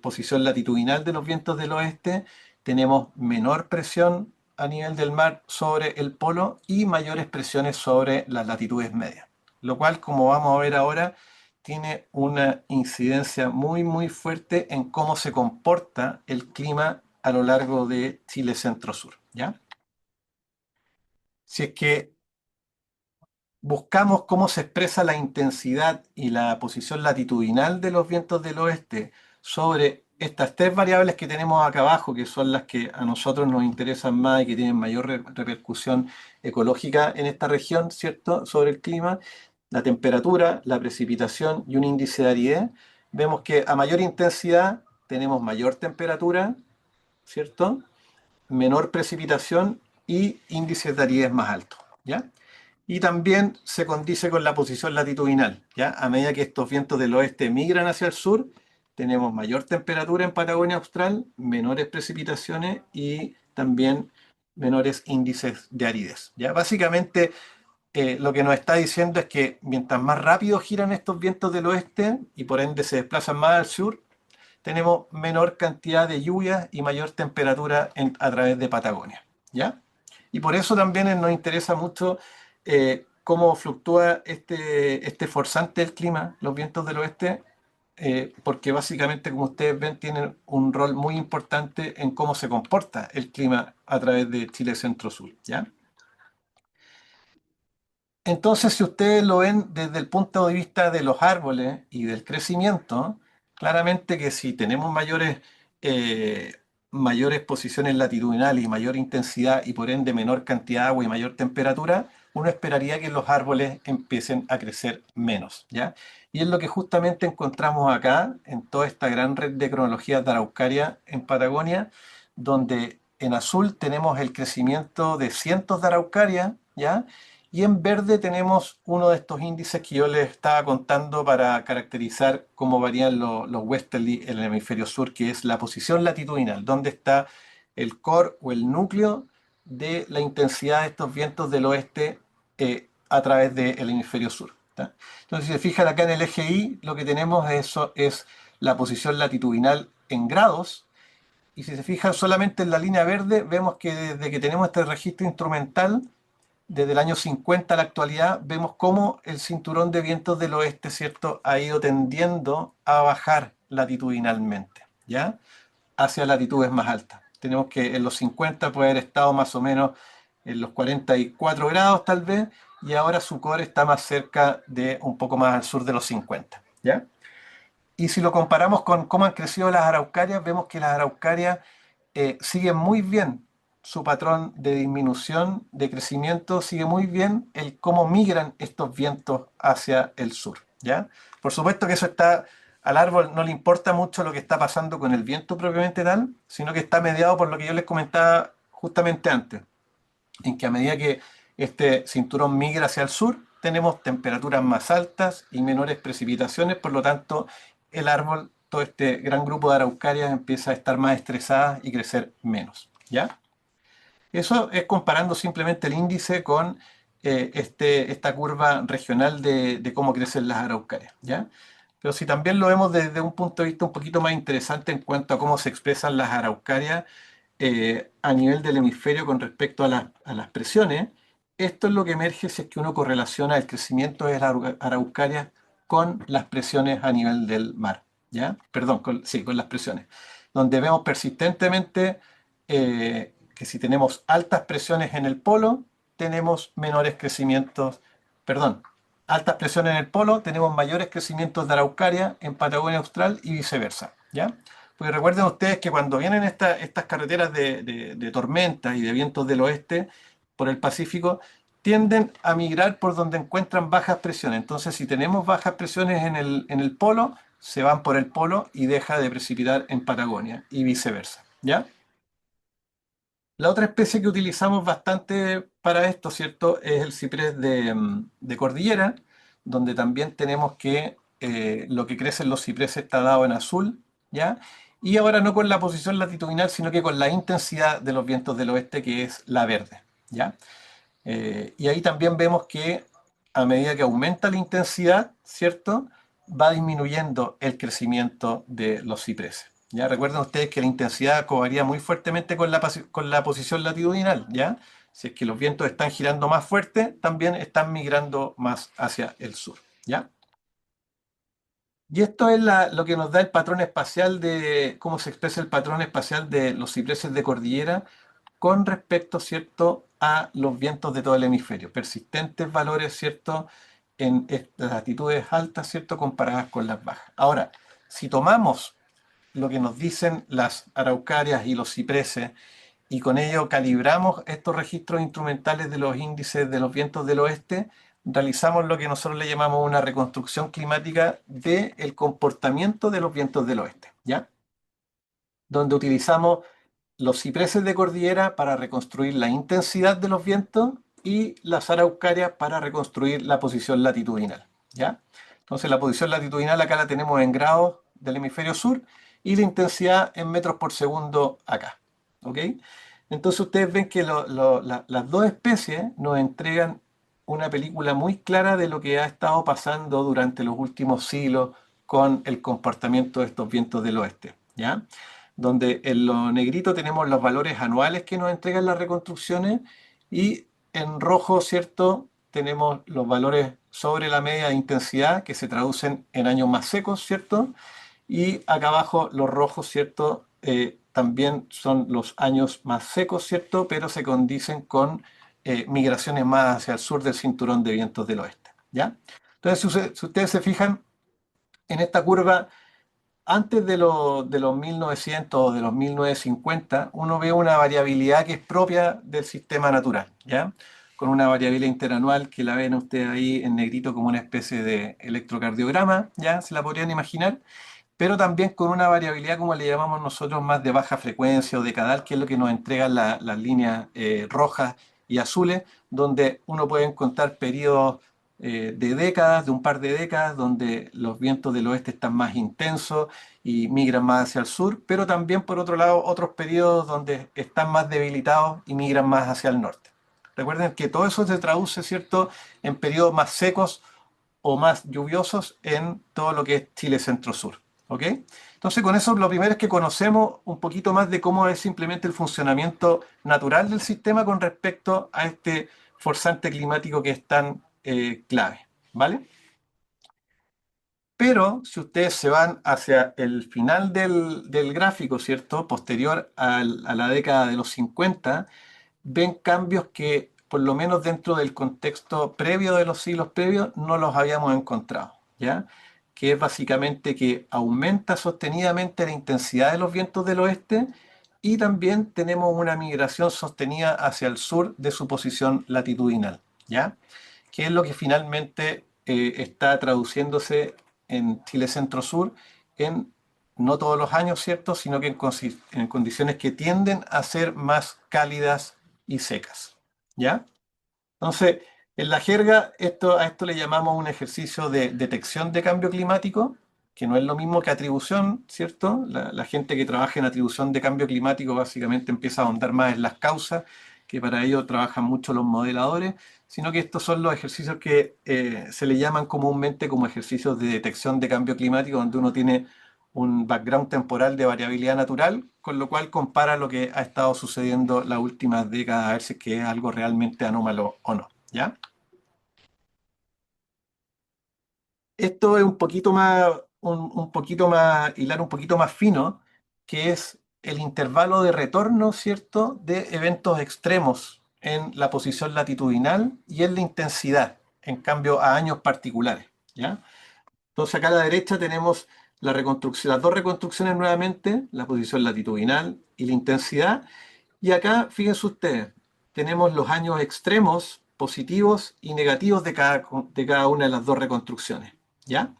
posición latitudinal de los vientos del oeste, tenemos menor presión a nivel del mar sobre el polo y mayores presiones sobre las latitudes medias, lo cual, como vamos a ver ahora, tiene una incidencia muy, muy fuerte en cómo se comporta el clima a lo largo de Chile centro-sur, ¿ya? Si es que buscamos cómo se expresa la intensidad y la posición latitudinal de los vientos del oeste sobre estas tres variables que tenemos acá abajo, que son las que a nosotros nos interesan más y que tienen mayor repercusión ecológica en esta región, ¿cierto?, sobre el clima, la temperatura, la precipitación y un índice de aridez, vemos que a mayor intensidad tenemos mayor temperatura, ¿cierto?, menor precipitación y índices de aridez más altos, ¿ya? Y también se condice con la posición latitudinal, ¿ya? A medida que estos vientos del oeste migran hacia el sur, tenemos mayor temperatura en Patagonia Austral, menores precipitaciones y también menores índices de aridez, ¿ya? Básicamente, lo que nos está diciendo es que mientras más rápido giran estos vientos del oeste y por ende se desplazan más al sur, tenemos menor cantidad de lluvias y mayor temperatura a través de Patagonia, ¿ya? Y por eso también nos interesa mucho cómo fluctúa este forzante del clima, los vientos del oeste, porque básicamente, como ustedes ven, tienen un rol muy importante en cómo se comporta el clima a través de Chile centro-sur, ¿ya? Entonces, si ustedes lo ven desde el punto de vista de los árboles y del crecimiento, claramente que si tenemos mayores mayores posiciones latitudinales y mayor intensidad y por ende menor cantidad de agua y mayor temperatura, uno esperaría que los árboles empiecen a crecer menos, ¿ya? Y es lo que justamente encontramos acá en toda esta gran red de cronologías de araucaria en Patagonia, donde en azul tenemos el crecimiento de cientos de araucarias, ¿ya? Y en verde tenemos uno de estos índices que yo les estaba contando para caracterizar cómo varían los westerly en el hemisferio sur, que es la posición latitudinal, donde está el core o el núcleo de la intensidad de estos vientos del oeste a través del hemisferio sur. ¿Tá? Entonces, si se fijan acá en el eje Y, lo que tenemos es la posición latitudinal en grados, y si se fijan solamente en la línea verde, vemos que desde que tenemos este registro instrumental, desde el año 50 a la actualidad, vemos cómo el cinturón de vientos del oeste, ¿cierto?, ha ido tendiendo a bajar latitudinalmente, ¿ya? Hacia latitudes más altas. Tenemos que en los 50 puede haber estado más o menos en los 44 grados tal vez, y ahora su core está más cerca de un poco más al sur de los 50, ¿ya? Y si lo comparamos con cómo han crecido las araucarias, vemos que las araucarias siguen muy bien su patrón de disminución, de crecimiento, sigue muy bien el cómo migran estos vientos hacia el sur, ¿ya? Por supuesto que eso está, al árbol no le importa mucho lo que está pasando con el viento propiamente tal, sino que está mediado por lo que yo les comentaba justamente antes, en que a medida que este cinturón migra hacia el sur, tenemos temperaturas más altas y menores precipitaciones, por lo tanto, el árbol, todo este gran grupo de araucarias empieza a estar más estresada y crecer menos, ¿ya? Eso es comparando simplemente el índice con esta curva regional de cómo crecen las araucarias, ¿ya? Pero si también lo vemos desde un punto de vista un poquito más interesante en cuanto a cómo se expresan las araucarias a nivel del hemisferio con respecto a las presiones, esto es lo que emerge si es que uno correlaciona el crecimiento de las araucarias con las presiones a nivel del mar, ¿ya? Perdón, sí, con las presiones, donde vemos persistentemente que si tenemos altas presiones en el polo, tenemos menores crecimientos, perdón, altas presiones en el polo, tenemos mayores crecimientos de araucaria en Patagonia Austral y viceversa, ¿ya? Porque recuerden ustedes que cuando vienen estas carreteras de tormentas y de vientos del oeste por el Pacífico, tienden a migrar por donde encuentran bajas presiones. Entonces, si tenemos bajas presiones en el polo, se van por el polo y deja de precipitar en Patagonia y viceversa, ¿ya? La otra especie que utilizamos bastante para esto, ¿cierto?, es el ciprés de cordillera, donde también tenemos que lo que crece en los cipreses está dado en azul, ¿ya? Y ahora no con la posición latitudinal, sino que con la intensidad de los vientos del oeste, que es la verde, ¿ya? Y ahí también vemos que a medida que aumenta la intensidad, ¿cierto?, va disminuyendo el crecimiento de los cipreses. ¿Ya? Recuerden ustedes que la intensidad varía muy fuertemente con la posición latitudinal, ¿ya? Si es que los vientos están girando más fuerte, también están migrando más hacia el sur, ¿ya? Y esto es lo que nos da el patrón espacial de cómo se expresa el patrón espacial de los cipreses de cordillera con respecto, ¿cierto?, a los vientos de todo el hemisferio. Persistentes valores, ¿cierto?, en estas latitudes altas, ¿cierto?, comparadas con las bajas. Ahora, si tomamos lo que nos dicen las araucarias y los cipreses, y con ello calibramos estos registros instrumentales de los índices de los vientos del oeste, realizamos lo que nosotros le llamamos una reconstrucción climática del comportamiento de los vientos del oeste, ¿ya? Donde utilizamos los cipreses de cordillera para reconstruir la intensidad de los vientos y las araucarias para reconstruir la posición latitudinal, ¿ya? Entonces la posición latitudinal acá la tenemos en grados del hemisferio sur y la intensidad en metros por segundo acá, ¿ok? Entonces ustedes ven que las dos especies nos entregan una película muy clara de lo que ha estado pasando durante los últimos siglos con el comportamiento de estos vientos del oeste, ¿ya? Donde en lo negrito tenemos los valores anuales que nos entregan las reconstrucciones y en rojo, ¿cierto?, tenemos los valores sobre la media de intensidad que se traducen en años más secos, ¿cierto? Y acá abajo los rojos, ¿cierto?, también son los años más secos, ¿cierto?, pero se condicen con migraciones más hacia el sur del cinturón de vientos del oeste, ¿ya? Entonces, si ustedes se fijan en esta curva, antes de los 1900 o de los 1950, uno ve una variabilidad que es propia del sistema natural, ¿ya? Con una variabilidad interanual que la ven ustedes ahí en negrito como una especie de electrocardiograma, ¿ya? Se la podrían imaginar, pero también con una variabilidad, como le llamamos nosotros, más de baja frecuencia o decadal, que es lo que nos entregan las líneas rojas y azules, donde uno puede encontrar periodos de décadas, de un par de décadas, donde los vientos del oeste están más intensos y migran más hacia el sur, pero también, por otro lado, otros periodos donde están más debilitados y migran más hacia el norte. Recuerden que todo eso se traduce, ¿cierto?, en periodos más secos o más lluviosos en todo lo que es Chile centro-sur. ¿Ok? Entonces, con eso lo primero es que conocemos un poquito más de cómo es simplemente el funcionamiento natural del sistema con respecto a este forzante climático que es tan clave. ¿Vale? Pero si ustedes se van hacia el final del gráfico, ¿cierto? Posterior a la década de los 50, ven cambios que, por lo menos dentro del contexto previo de los siglos previos, no los habíamos encontrado, ¿ya? Que es básicamente que aumenta sostenidamente la intensidad de los vientos del oeste y también tenemos una migración sostenida hacia el sur de su posición latitudinal, ¿ya? Que es lo que finalmente está traduciéndose en Chile centro-sur en no todos los años, ¿cierto? Sino que en condiciones que tienden a ser más cálidas y secas, ¿ya? Entonces, en la jerga, a esto le llamamos un ejercicio de detección de cambio climático, que no es lo mismo que atribución, ¿cierto? La gente que trabaja en atribución de cambio climático básicamente empieza a ahondar más en las causas, que para ello trabajan mucho los modeladores, sino que estos son los ejercicios que se le llaman comúnmente como ejercicios de detección de cambio climático, donde uno tiene un background temporal de variabilidad natural, con lo cual compara lo que ha estado sucediendo las últimas décadas a ver si es que es algo realmente anómalo o no, ¿ya? Esto es un poquito más, un poquito más, hilar un poquito más fino, que es el intervalo de retorno, ¿cierto?, de eventos extremos en la posición latitudinal y en la intensidad, en cambio a años particulares, ¿ya? Entonces acá a la derecha tenemos las dos reconstrucciones nuevamente, la posición latitudinal y la intensidad. Y acá, fíjense ustedes, tenemos los años extremos, positivos y negativos de cada una de las dos reconstrucciones. ¿Ya?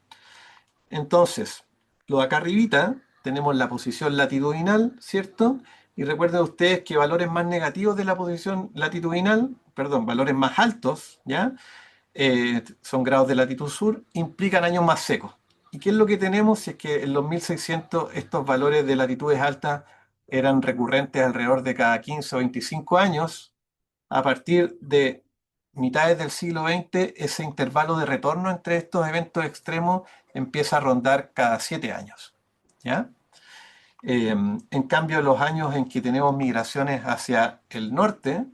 Entonces, lo de acá arribita tenemos la posición latitudinal, ¿cierto? Y recuerden ustedes que valores más negativos de la posición latitudinal, perdón, valores más altos, ¿ya? Son grados de latitud sur, implican años más secos. ¿Y qué es lo que tenemos? Si es que en los 1600 estos valores de latitudes altas eran recurrentes alrededor de cada 15 o 25 años, a partir de mitades del siglo XX, ese intervalo de retorno entre estos eventos extremos empieza a rondar cada 7 años. ¿Ya? En cambio, los años en que tenemos migraciones hacia el norte,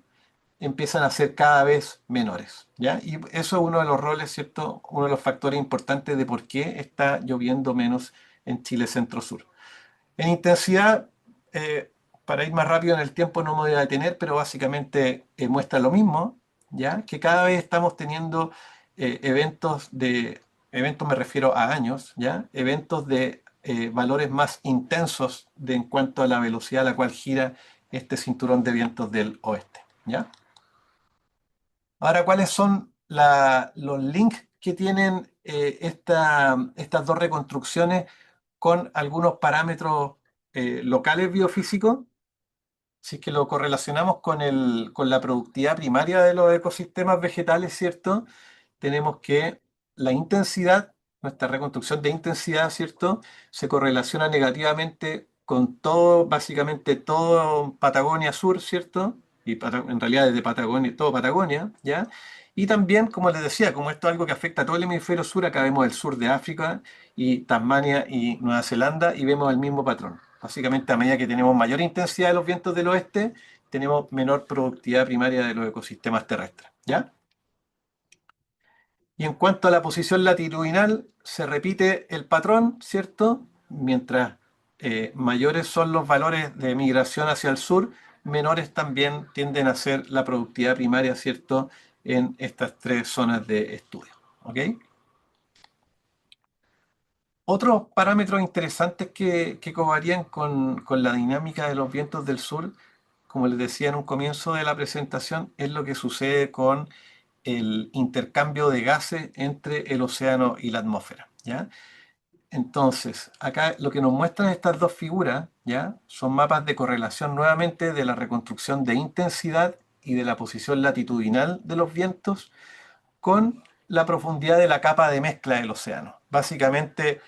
empiezan a ser cada vez menores, ¿ya? Y eso es uno de los roles, ¿cierto? Uno de los factores importantes de por qué está lloviendo menos en Chile centro-sur. En intensidad, para ir más rápido en el tiempo no me voy a detener, pero básicamente muestra lo mismo, ¿ya? Que cada vez estamos teniendo eventos me refiero a años, ¿ya? Eventos de valores más intensos en cuanto a la velocidad a la cual gira este cinturón de vientos del oeste, ¿ya? Ahora, ¿cuáles son los links que tienen estas dos reconstrucciones con algunos parámetros locales biofísicos? Si es que lo correlacionamos con la productividad primaria de los ecosistemas vegetales, ¿cierto? Tenemos que la intensidad, nuestra reconstrucción de intensidad, ¿cierto? Se correlaciona negativamente con todo, básicamente todo Patagonia Sur, ¿cierto? Y en realidad desde Patagonia, todo Patagonia, ¿ya? Y también, como les decía, como esto es algo que afecta a todo el hemisferio sur, acá vemos el sur de África y Tasmania y Nueva Zelanda y vemos el mismo patrón. Básicamente, a medida que tenemos mayor intensidad de los vientos del oeste, tenemos menor productividad primaria de los ecosistemas terrestres, ¿ya? Y en cuanto a la posición latitudinal, se repite el patrón, ¿cierto? Mientras mayores son los valores de migración hacia el sur, menores también tienden a ser la productividad primaria, ¿cierto? En estas tres zonas de estudio, ¿ok? Otros parámetros interesantes que covarían con la dinámica de los vientos del sur, como les decía en un comienzo de la presentación, es lo que sucede con el intercambio de gases entre el océano y la atmósfera, ¿ya? Entonces, acá lo que nos muestran estas dos figuras, ¿ya? Son mapas de correlación nuevamente de la reconstrucción de intensidad y de la posición latitudinal de los vientos con la profundidad de la capa de mezcla del océano. Básicamente,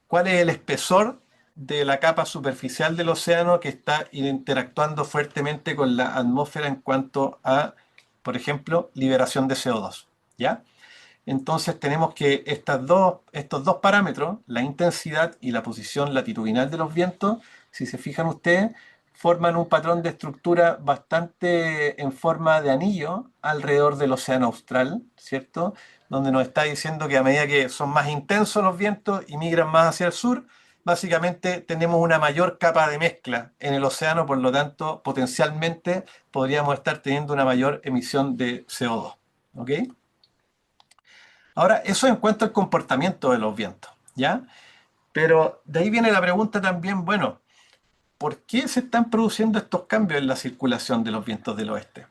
cuál es el espesor de la capa superficial del océano que está interactuando fuertemente con la atmósfera en cuanto a, por ejemplo, liberación de CO2, ¿ya? Entonces tenemos que estos dos parámetros, la intensidad y la posición latitudinal de los vientos, si se fijan ustedes, forman un patrón de estructura bastante en forma de anillo alrededor del océano austral, ¿cierto? Donde nos está diciendo que a medida que son más intensos los vientos y migran más hacia el sur, básicamente tenemos una mayor capa de mezcla en el océano, por lo tanto, potencialmente podríamos estar teniendo una mayor emisión de CO2, ¿ok? Ahora, eso en cuanto al comportamiento de los vientos, ¿ya? Pero de ahí viene la pregunta también, bueno, ¿por qué se están produciendo estos cambios en la circulación de los vientos del oeste?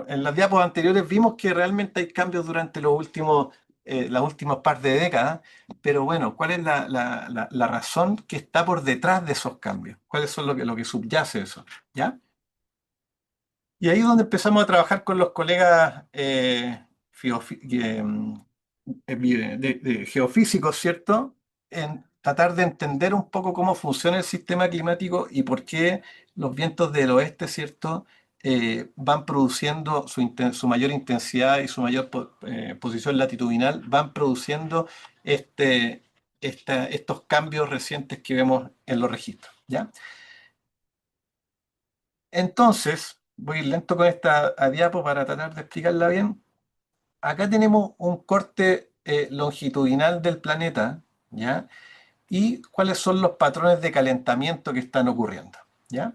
En las diapos anteriores vimos que realmente hay cambios durante las últimas par de décadas, pero bueno, ¿cuál es la razón que está por detrás de esos cambios? ¿Cuáles son lo que subyace eso? ¿Ya? Y ahí es donde empezamos a trabajar con los colegas de geofísicos, ¿cierto? En tratar de entender un poco cómo funciona el sistema climático y por qué los vientos del oeste, ¿cierto? Van produciendo su mayor intensidad y su mayor posición latitudinal, van produciendo estos cambios recientes que vemos en los registros, ¿ya? Entonces, voy a ir lento con esta diapo para tratar de explicarla bien. Acá tenemos un corte longitudinal del planeta, ¿ya? Y cuáles son los patrones de calentamiento que están ocurriendo, ¿ya?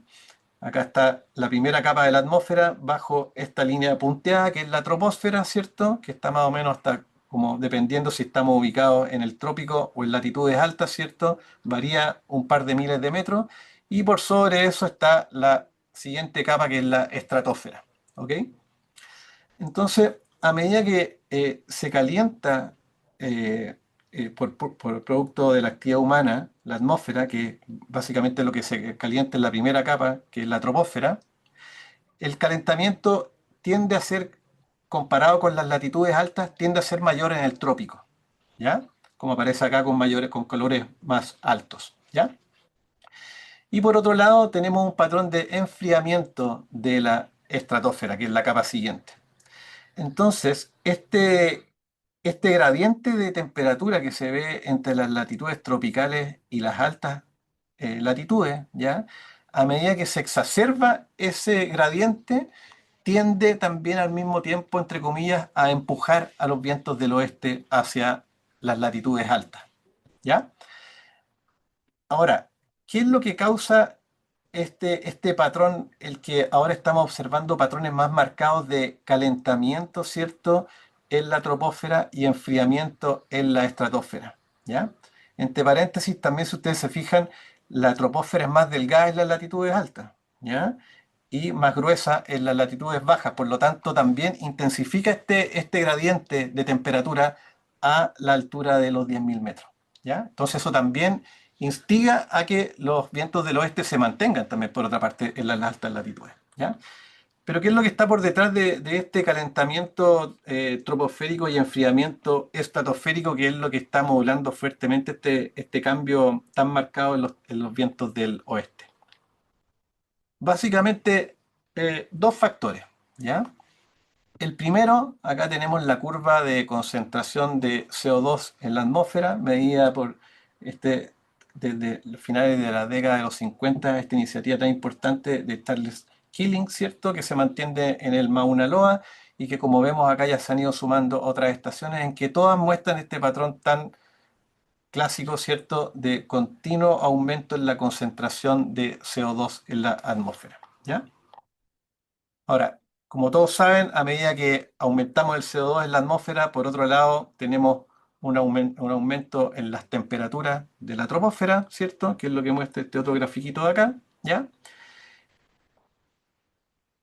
Acá está la primera capa de la atmósfera bajo esta línea punteada, que es la troposfera, ¿cierto? Que está más o menos hasta, como dependiendo si estamos ubicados en el trópico o en latitudes altas, ¿cierto? Varía un par de miles de metros. Y por sobre eso está la siguiente capa, que es la estratosfera, ¿ok? Entonces, a medida que se calienta por producto de la actividad humana, la atmósfera, que básicamente lo que se calienta en la primera capa, que es la troposfera, el calentamiento tiende a ser, comparado con las latitudes altas, tiende a ser mayor en el trópico, ¿ya? Como aparece acá con colores más altos, ¿ya? Y por otro lado, tenemos un patrón de enfriamiento de la estratosfera, que es la capa siguiente. Entonces, este gradiente de temperatura que se ve entre las latitudes tropicales y las altas latitudes, ¿ya? A medida que se exacerba ese gradiente, tiende también al mismo tiempo, entre comillas, a empujar a los vientos del oeste hacia las latitudes altas, ¿ya? Ahora, ¿qué es lo que causa este patrón, el que ahora estamos observando patrones más marcados de calentamiento, ¿cierto?, en la troposfera y enfriamiento en la estratosfera, ¿ya? Entre paréntesis, también si ustedes se fijan, la troposfera es más delgada en las latitudes altas, ¿ya? Y más gruesa en las latitudes bajas, por lo tanto también intensifica este gradiente de temperatura a la altura de los 10.000 metros, ¿ya? Entonces eso también instiga a que los vientos del oeste se mantengan también, por otra parte, en las altas latitudes, ¿ya? Pero ¿qué es lo que está por detrás de este calentamiento troposférico y enfriamiento estratosférico, que es lo que está modulando fuertemente este cambio tan marcado en los vientos del oeste? Básicamente, dos factores, ¿ya? El primero, acá tenemos la curva de concentración de CO2 en la atmósfera, medida por desde los finales de la década de los 50, esta iniciativa tan importante de Charles Keeling, ¿cierto?, que se mantiene en el Mauna Loa y que, como vemos acá, ya se han ido sumando otras estaciones en que todas muestran este patrón tan clásico, ¿cierto?, de continuo aumento en la concentración de CO2 en la atmósfera, ¿ya? Ahora, como todos saben, a medida que aumentamos el CO2 en la atmósfera, por otro lado, tenemos un aumento en las temperaturas de la troposfera, ¿cierto? Que es lo que muestra este otro grafiquito de acá, ¿ya?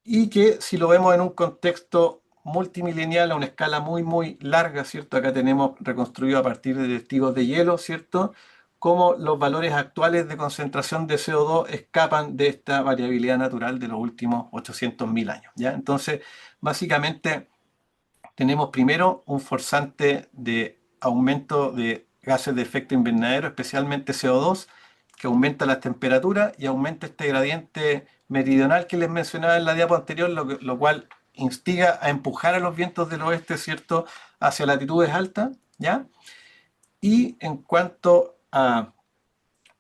Y que si lo vemos en un contexto multimilenial a una escala muy, muy larga, ¿cierto? Acá tenemos reconstruido a partir de testigos de hielo, ¿cierto? Cómo los valores actuales de concentración de CO2 escapan de esta variabilidad natural de los últimos 800.000 años, ¿ya? Entonces, básicamente, tenemos primero un forzante de aumento de gases de efecto invernadero, especialmente CO2, que aumenta las temperaturas y aumenta este gradiente meridional que les mencionaba en la diapo anterior, lo cual instiga a empujar a los vientos del oeste, ¿cierto?, hacia latitudes altas, ¿ya? Y en cuanto a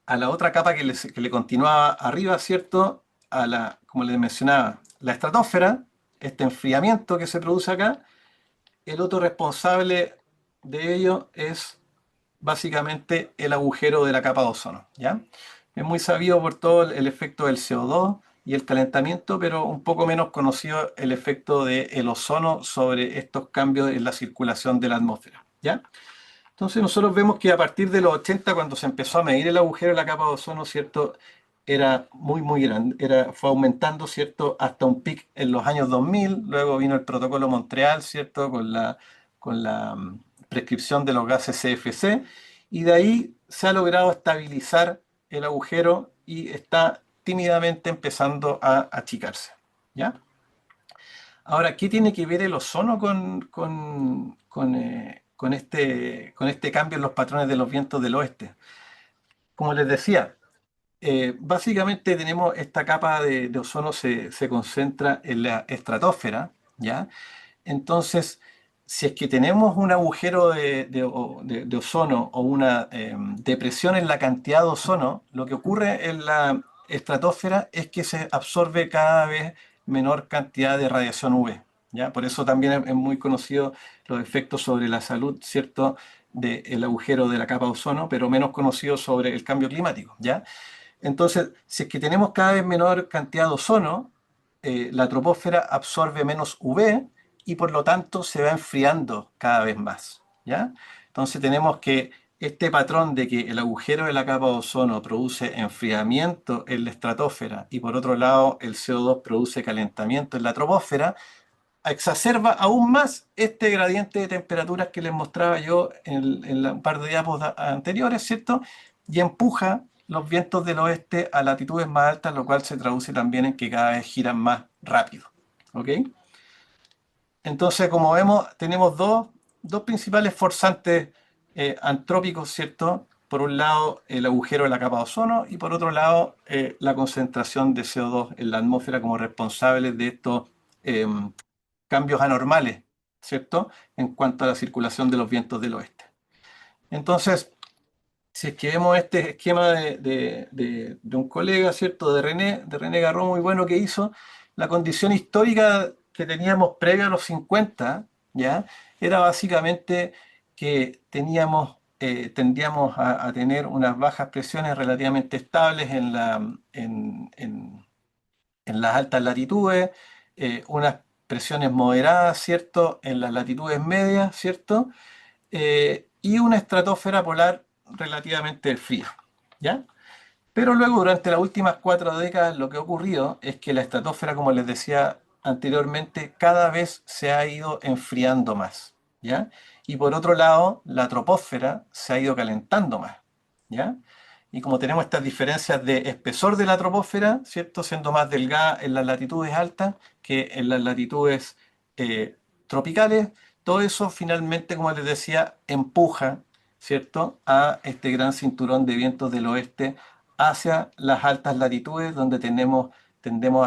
la otra capa que le continuaba arriba, ¿cierto?, como les mencionaba, la estratosfera, este enfriamiento que se produce acá, el otro responsable de ello es básicamente el agujero de la capa de ozono, ¿ya? Es muy sabido por todo el efecto del CO2 y el calentamiento, pero un poco menos conocido el efecto del ozono sobre estos cambios en la circulación de la atmósfera, ¿ya? Entonces nosotros vemos que a partir de los 80, cuando se empezó a medir el agujero de la capa de ozono, ¿cierto?, era muy, muy grande, fue aumentando, ¿cierto?, hasta un pic en los años 2000, luego vino el protocolo Montreal, ¿cierto?, con la prescripción de los gases CFC, y de ahí se ha logrado estabilizar el agujero y está tímidamente empezando a achicarse, ¿ya? Ahora, ¿qué tiene que ver el ozono con este cambio en los patrones de los vientos del oeste? Como les decía, básicamente tenemos esta capa de ozono se concentra en la estratosfera, ¿ya? Entonces, si es que tenemos un agujero de ozono o una depresión en la cantidad de ozono, lo que ocurre en la estratosfera es que se absorbe cada vez menor cantidad de radiación UV, ¿ya? Por eso también es muy conocido los efectos sobre la salud, ¿cierto?, del agujero de la capa de ozono, pero menos conocido sobre el cambio climático, ¿ya? Entonces, si es que tenemos cada vez menor cantidad de ozono, la troposfera absorbe menos UV y por lo tanto se va enfriando cada vez más, ¿ya? Entonces tenemos que este patrón de que el agujero de la capa de ozono produce enfriamiento en la estratosfera y por otro lado el CO2 produce calentamiento en la troposfera, exacerba aún más este gradiente de temperaturas que les mostraba yo en un par de diapos anteriores, ¿cierto? Y empuja los vientos del oeste a latitudes más altas, lo cual se traduce también en que cada vez giran más rápido, ¿ok? Entonces, como vemos, tenemos dos principales forzantes antrópicos, ¿cierto? Por un lado, el agujero de la capa de ozono y por otro lado, la concentración de CO2 en la atmósfera como responsables de estos cambios anormales, ¿cierto?, en cuanto a la circulación de los vientos del oeste. Entonces, si es que vemos este esquema de un colega, ¿cierto?, de René Garreau, muy bueno, que hizo, la condición histórica que teníamos previa a los 50, ¿ya?, era básicamente que tendíamos a tener unas bajas presiones relativamente estables en las altas latitudes, unas presiones moderadas, ¿cierto?, en las latitudes medias, ¿cierto?, y una estratosfera polar relativamente fría, ¿ya? Pero luego, durante las últimas 4 décadas, lo que ha ocurrido es que la estratosfera, como les decía anteriormente, cada vez se ha ido enfriando más, ¿ya? Y por otro lado, la troposfera se ha ido calentando más, ¿ya? Y como tenemos estas diferencias de espesor de la troposfera, ¿cierto?, siendo más delgada en las latitudes altas que en las latitudes tropicales, todo eso finalmente, como les decía, empuja, ¿cierto?, a este gran cinturón de vientos del oeste hacia las altas latitudes, donde tendemos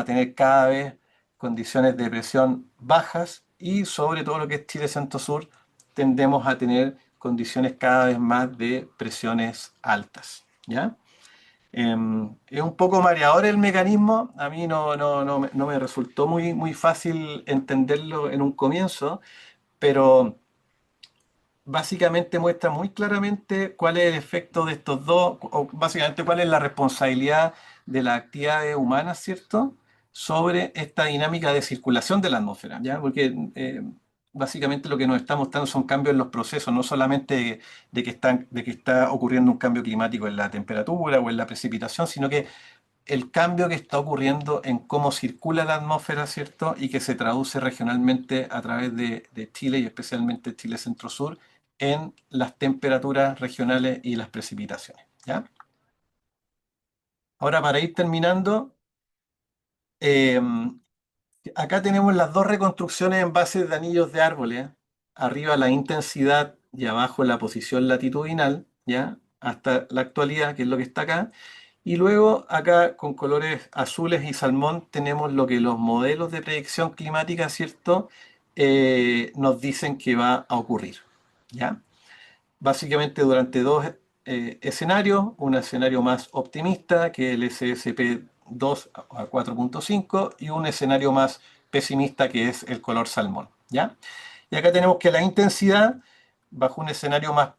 a tener cada vez condiciones de presión bajas y sobre todo lo que es Chile centro-sur, tendemos a tener condiciones cada vez más de presiones altas, ¿ya? Es un poco mareador el mecanismo, a mí no me resultó muy fácil entenderlo en un comienzo, pero básicamente muestra muy claramente cuál es el efecto de estos dos, o básicamente cuál es la responsabilidad de las actividades humanas, ¿cierto?, sobre esta dinámica de circulación de la atmósfera, ¿ya? Porque básicamente lo que nos está mostrando son cambios en los procesos, no solamente de que está ocurriendo un cambio climático en la temperatura o en la precipitación, sino que el cambio que está ocurriendo en cómo circula la atmósfera, ¿cierto? Y que se traduce regionalmente a través de Chile y especialmente Chile Centro-Sur en las temperaturas regionales y las precipitaciones, ¿ya? Ahora, para ir terminando, acá tenemos las dos reconstrucciones en base de anillos de árboles. Arriba la intensidad y abajo la posición latitudinal, ¿ya? Hasta la actualidad, que es lo que está acá. Y luego acá con colores azules y salmón tenemos lo que los modelos de predicción climática, ¿cierto? Nos dicen que va a ocurrir, ¿ya? Básicamente durante dos escenarios, un escenario más optimista que el SSP 2 a 4.5 y un escenario más pesimista que es el color salmón, ¿ya? Y acá tenemos que la intensidad, bajo un escenario más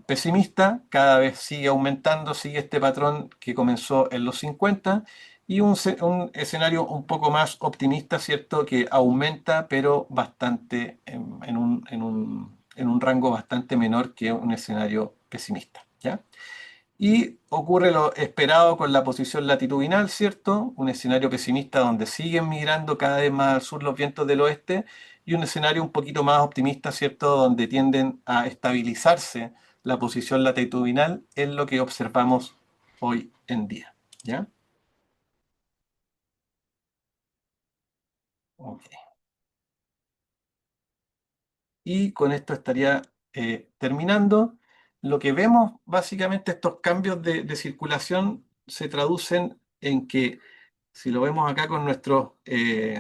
pesimista, cada vez sigue aumentando, sigue este patrón que comenzó en los 50, y un escenario un poco más optimista, ¿cierto? Que aumenta, pero bastante en un rango bastante menor que un escenario pesimista, ¿ya? Y ocurre lo esperado con la posición latitudinal, ¿cierto? Un escenario pesimista donde siguen migrando cada vez más al sur los vientos del oeste y un escenario un poquito más optimista, ¿cierto? Donde tienden a estabilizarse la posición latitudinal, es lo que observamos hoy en día, ¿ya? Ok. Y con esto estaría terminando. Lo que vemos, básicamente, estos cambios de circulación se traducen en que, si lo vemos acá con nuestros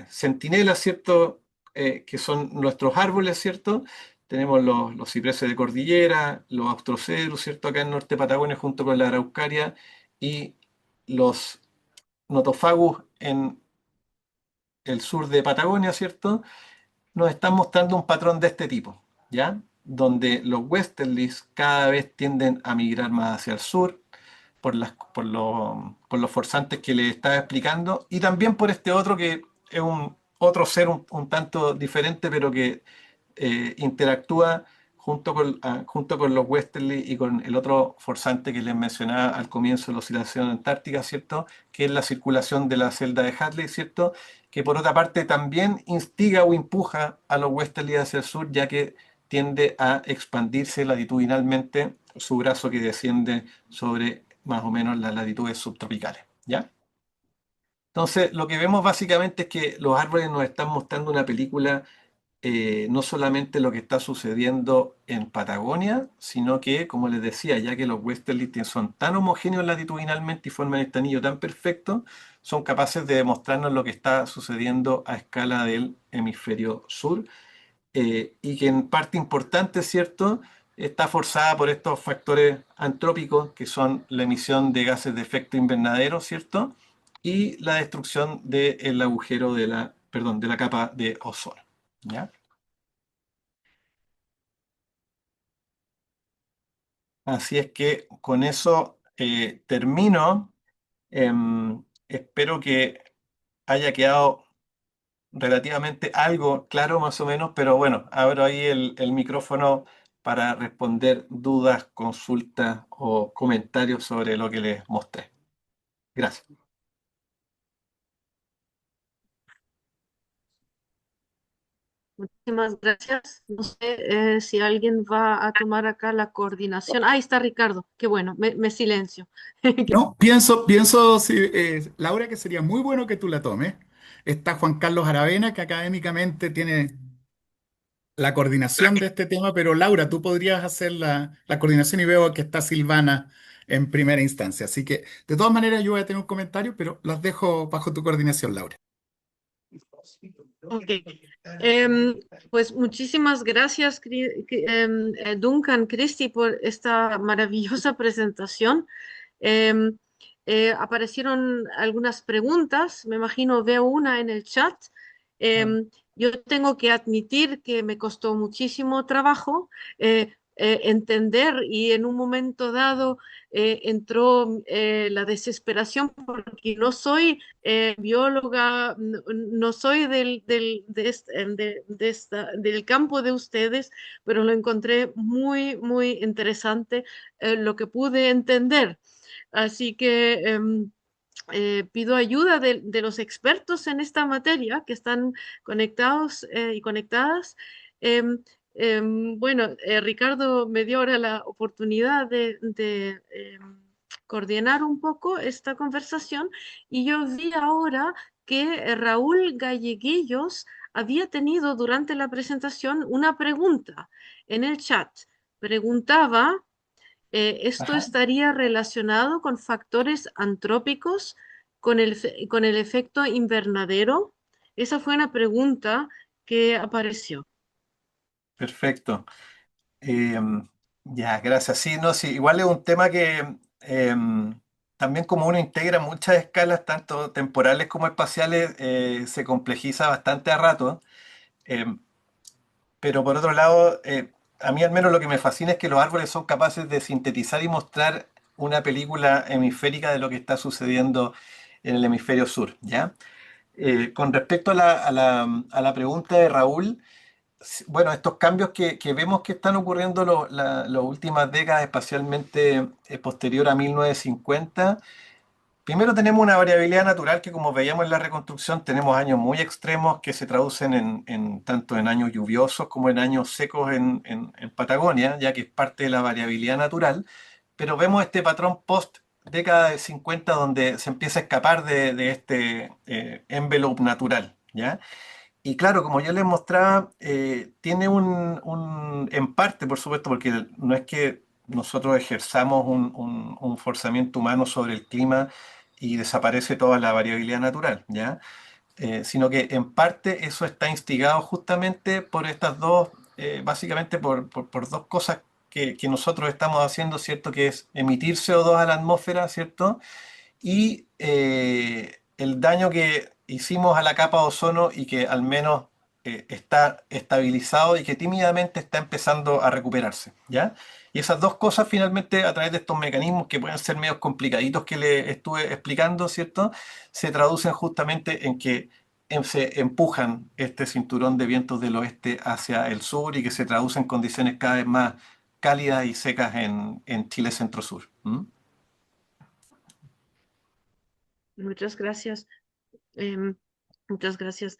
centinelas, ¿cierto? Que son nuestros árboles, ¿cierto? Tenemos los cipreses de cordillera, los austrocedrus, ¿cierto? Acá en Norte Patagonia, junto con la araucaria, y los notofagus en el sur de Patagonia, ¿cierto? Nos están mostrando un patrón de este tipo, ¿ya? Donde los westerlies cada vez tienden a migrar más hacia el sur por los forzantes que les estaba explicando y también por este otro que es un otro ser un tanto diferente, pero que interactúa junto con los westerly y con el otro forzante que les mencionaba al comienzo de la oscilación antártica, ¿cierto? Que es la circulación de la celda de Hadley, ¿cierto? Que por otra parte también instiga o empuja a los westerly hacia el sur, ya que tiende a expandirse latitudinalmente su brazo que desciende sobre más o menos las latitudes subtropicales, ¿ya? Entonces, lo que vemos básicamente es que los árboles nos están mostrando una película, no solamente lo que está sucediendo en Patagonia, sino que, como les decía, ya que los westerly son tan homogéneos latitudinalmente y forman este anillo tan perfecto, son capaces de demostrarnos lo que está sucediendo a escala del hemisferio sur, y que en parte importante, ¿cierto?, está forzada por estos factores antrópicos que son la emisión de gases de efecto invernadero, ¿cierto? Y la destrucción del agujero de la capa de ozono, ¿ya? Así es que con eso termino. Espero que haya quedado relativamente algo claro más o menos, pero bueno, abro ahí el micrófono para responder dudas, consultas o comentarios sobre lo que les mostré. Gracias. Muchísimas gracias. No sé si alguien va a tomar acá la coordinación. Ahí está Ricardo. Qué bueno, me silencio. No, sí, Laura, que sería muy bueno que tú la tomes. Está Juan Carlos Aravena, que académicamente tiene la coordinación de este tema, pero Laura, tú podrías hacer la coordinación y veo que está Silvana en primera instancia. Así que, de todas maneras, yo voy a tener un comentario, pero las dejo bajo tu coordinación, Laura. Ok. Pues muchísimas gracias, Duncan, Christy, por esta maravillosa presentación. Em, Aparecieron algunas preguntas, me imagino veo una en el chat. Yo tengo que admitir que me costó muchísimo trabajo entender, y en un momento dado entró la desesperación porque no soy bióloga, no soy del campo de ustedes, pero lo encontré muy, muy interesante lo que pude entender. Así que pido ayuda de los expertos en esta materia que están conectados y conectadas. Em, bueno, Ricardo me dio ahora la oportunidad de coordinar un poco esta conversación, y yo vi ahora que Raúl Galleguillos había tenido durante la presentación una pregunta en el chat. Preguntaba, ¿esto Ajá. estaría relacionado con factores antrópicos, con el efecto invernadero? Esa fue una pregunta que apareció. Perfecto. Ya, gracias. Sí, no, sí, igual es un tema que también como uno integra muchas escalas, tanto temporales como espaciales, se complejiza bastante a rato. Em, pero por otro lado, a mí al menos lo que me fascina es que los árboles son capaces de sintetizar y mostrar una película hemisférica de lo que está sucediendo en el hemisferio sur, ¿ya? Con respecto a la pregunta de Raúl, bueno, estos cambios que vemos que están ocurriendo las últimas décadas, especialmente posterior a 1950, primero tenemos una variabilidad natural que, como veíamos en la reconstrucción, tenemos años muy extremos que se traducen tanto en años lluviosos como en años secos en Patagonia, ya que es parte de la variabilidad natural, pero vemos este patrón post década de 50 donde se empieza a escapar de este envelope natural, ¿ya? Y claro, como yo les mostraba, tiene en parte, por supuesto, porque no es que nosotros ejerzamos un forzamiento humano sobre el clima y desaparece toda la variabilidad natural, ¿ya? Sino que en parte eso está instigado justamente por estas dos, básicamente por dos cosas que nosotros estamos haciendo, ¿cierto? Que es emitir CO2 a la atmósfera, ¿cierto? Y el daño que hicimos a la capa de ozono y que al menos está estabilizado y que tímidamente está empezando a recuperarse, ¿ya? Y esas dos cosas finalmente a través de estos mecanismos que pueden ser medios complicaditos que le estuve explicando, ¿cierto? Se traducen justamente en que se empujan este cinturón de vientos del oeste hacia el sur y que se traducen en condiciones cada vez más cálidas y secas en Chile centro-sur. ¿Mm? Muchas gracias. Em, muchas gracias.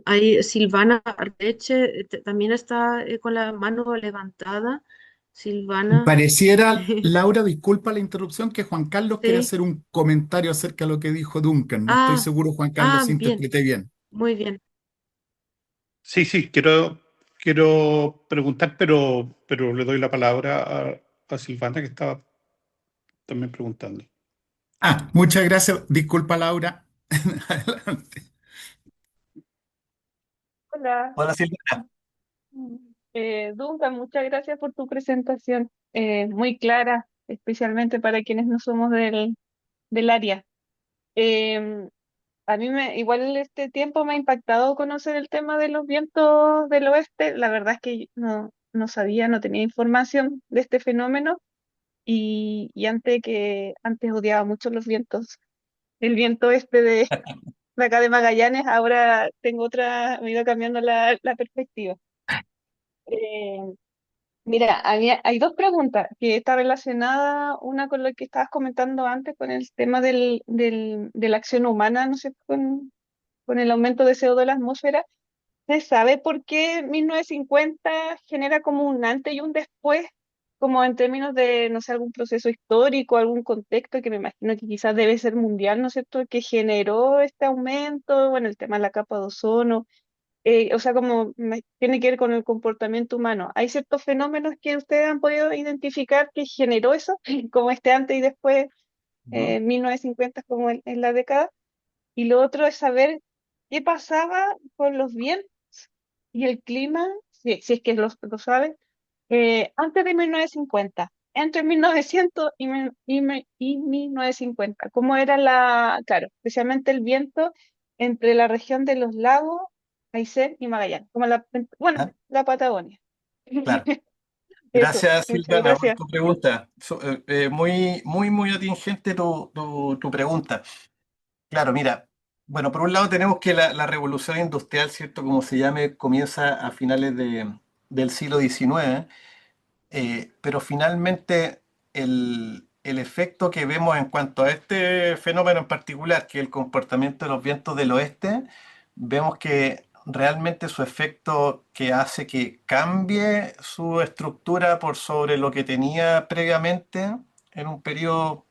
Ahí Silvana Arteche también está con la mano levantada. Silvana, Pareciera, Laura, disculpa la interrupción, que Juan Carlos quiere sí. hacer un comentario acerca de lo que dijo Duncan. No estoy Ah, seguro, Juan Carlos, si bien, interpreté bien. muy bien. Sí, sí, quiero preguntar, pero le doy la palabra a Silvana, que estaba también preguntando. Ah, muchas gracias. Disculpa, Laura. Adelante. Hola, Hola Silvia. Duncan, muchas gracias por tu presentación, muy clara, especialmente para quienes no somos del área. Em, a mí igual este tiempo me ha impactado conocer el tema de los vientos del oeste. La verdad es que no sabía, no tenía información de este fenómeno y antes odiaba mucho los vientos. El viento este de acá de Magallanes, ahora tengo me ha ido cambiando la perspectiva. Eh, Mira, hay dos preguntas que está relacionada, una con lo que estabas comentando antes, con el tema de la acción humana, no sé, con el aumento de CO2 de la atmósfera. ¿Se sabe por qué 1950 genera como un antes y un después, como en términos de, no sé, algún proceso histórico, algún contexto que me imagino que quizás debe ser mundial, ¿no es cierto?, que generó este aumento, bueno, el tema de la capa de ozono, o sea, como tiene que ver con el comportamiento humano. ¿Hay ciertos fenómenos que ustedes han podido identificar que generó eso, como este antes y después, ¿No? 1950 como en la década? Y lo otro es saber qué pasaba con los vientos y el clima, si es que lo saben, antes de 1950, entre 1900 y 1950. ¿Cómo era claro, especialmente el viento entre la región de los lagos, Aysén y Magallanes, como bueno, Ah, la Patagonia? claro. Eso, Gracias, muchas Silvana, por gracias. tu pregunta. Muy atingente tu pregunta. Claro, mira, bueno, por un lado tenemos que la revolución industrial, ¿cierto? Como se llame, comienza a finales del siglo XIX, pero finalmente el efecto que vemos en cuanto a este fenómeno en particular, que es el comportamiento de los vientos del oeste, vemos que realmente su efecto que hace que cambie su estructura por sobre lo que tenía previamente en un periodo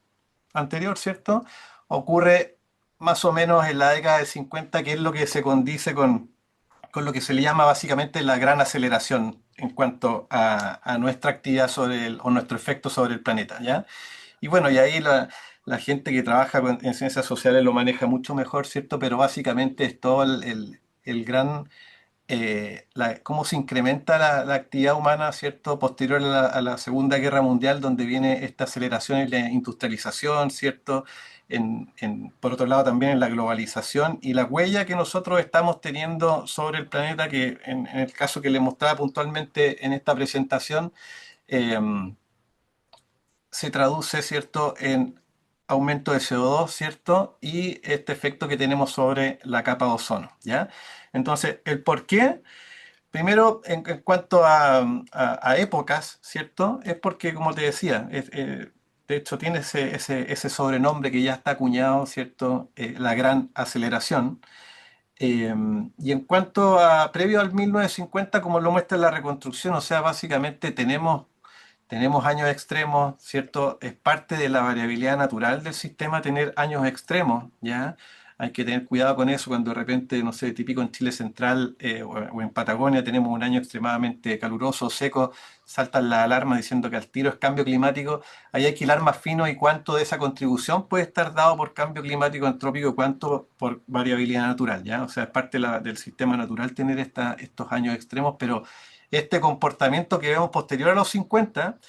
anterior, ¿cierto? Ocurre más o menos en la década del 50, que es lo que se condice con lo que se le llama básicamente la gran aceleración en cuanto a nuestra actividad o nuestro efecto sobre el planeta, ¿ya? Y bueno, y ahí la gente que trabaja en ciencias sociales lo maneja mucho mejor, ¿cierto? Pero básicamente es todo el gran cómo se incrementa la actividad humana, ¿cierto? Posterior a la Segunda Guerra Mundial, donde viene esta aceleración en la industrialización, ¿cierto? Por otro lado, también en la globalización y la huella que nosotros estamos teniendo sobre el planeta, que en el caso que le mostraba puntualmente en esta presentación, eh, se traduce, ¿cierto?, en aumento de CO2, ¿cierto? Y este efecto que tenemos sobre la capa de ozono, ¿ya? Entonces, ¿el por qué? Primero, en cuanto a épocas, ¿cierto? Es porque, como te decía, de hecho tiene ese sobrenombre que ya está acuñado, ¿cierto? La gran aceleración. Y en cuanto a previo al 1950, como lo muestra la reconstrucción, o sea, básicamente tenemos años extremos, ¿cierto? Es parte de la variabilidad natural del sistema tener años extremos, ¿ya? Hay que tener cuidado con eso cuando de repente, no sé, típico en Chile Central o en Patagonia tenemos un año extremadamente caluroso, seco, saltan las alarmas diciendo que al tiro es cambio climático. Ahí hay que hilar más fino y cuánto de esa contribución puede estar dado por cambio climático antrópico y cuánto por variabilidad natural, ¿ya? O sea, es parte del sistema natural tener estos años extremos, pero este comportamiento que vemos posterior a los 50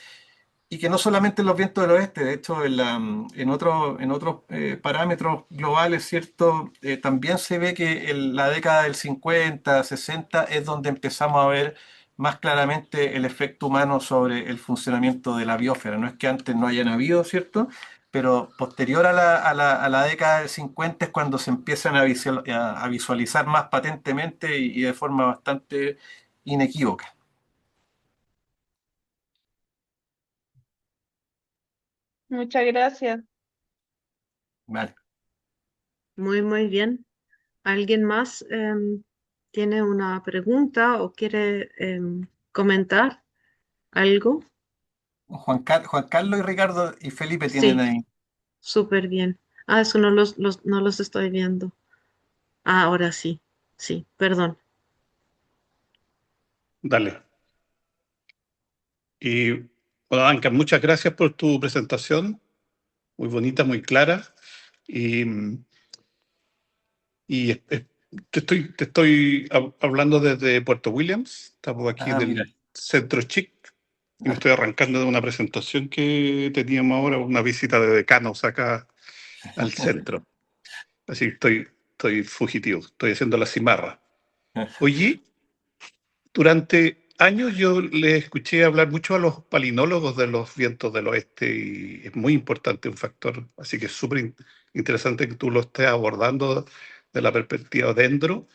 y que no solamente en los vientos del oeste, de hecho en otros parámetros globales, ¿cierto? También se ve que en la década del 50, 60 es donde empezamos a ver más claramente el efecto humano sobre el funcionamiento de la biosfera. No es que antes no hayan habido, ¿cierto? Pero posterior a la década del 50 es cuando se empiezan a visualizar más patentemente y de forma bastante inequívoca. Muchas gracias. Vale. Muy bien. ¿Alguien más tiene una pregunta o quiere comentar algo? Juan Carlos y Ricardo y Felipe tienen Sí, ahí. súper bien. Ah, eso no los estoy viendo. Ah, ahora sí. Sí, perdón. Dale. Y bueno, Anka, muchas gracias por tu presentación, muy bonita, muy clara. Y, te estoy hablando desde Puerto Williams, estamos aquí Ah, mira. del Centro Chic y me estoy arrancando de una presentación que teníamos ahora, una visita de decanos acá al centro. Así que estoy fugitivo, estoy haciendo la cimarra. Oye, durante años yo le escuché hablar mucho a los palinólogos de los vientos del oeste y es muy importante un factor, así que es súper interesante que tú lo estés abordando de la perspectiva dentro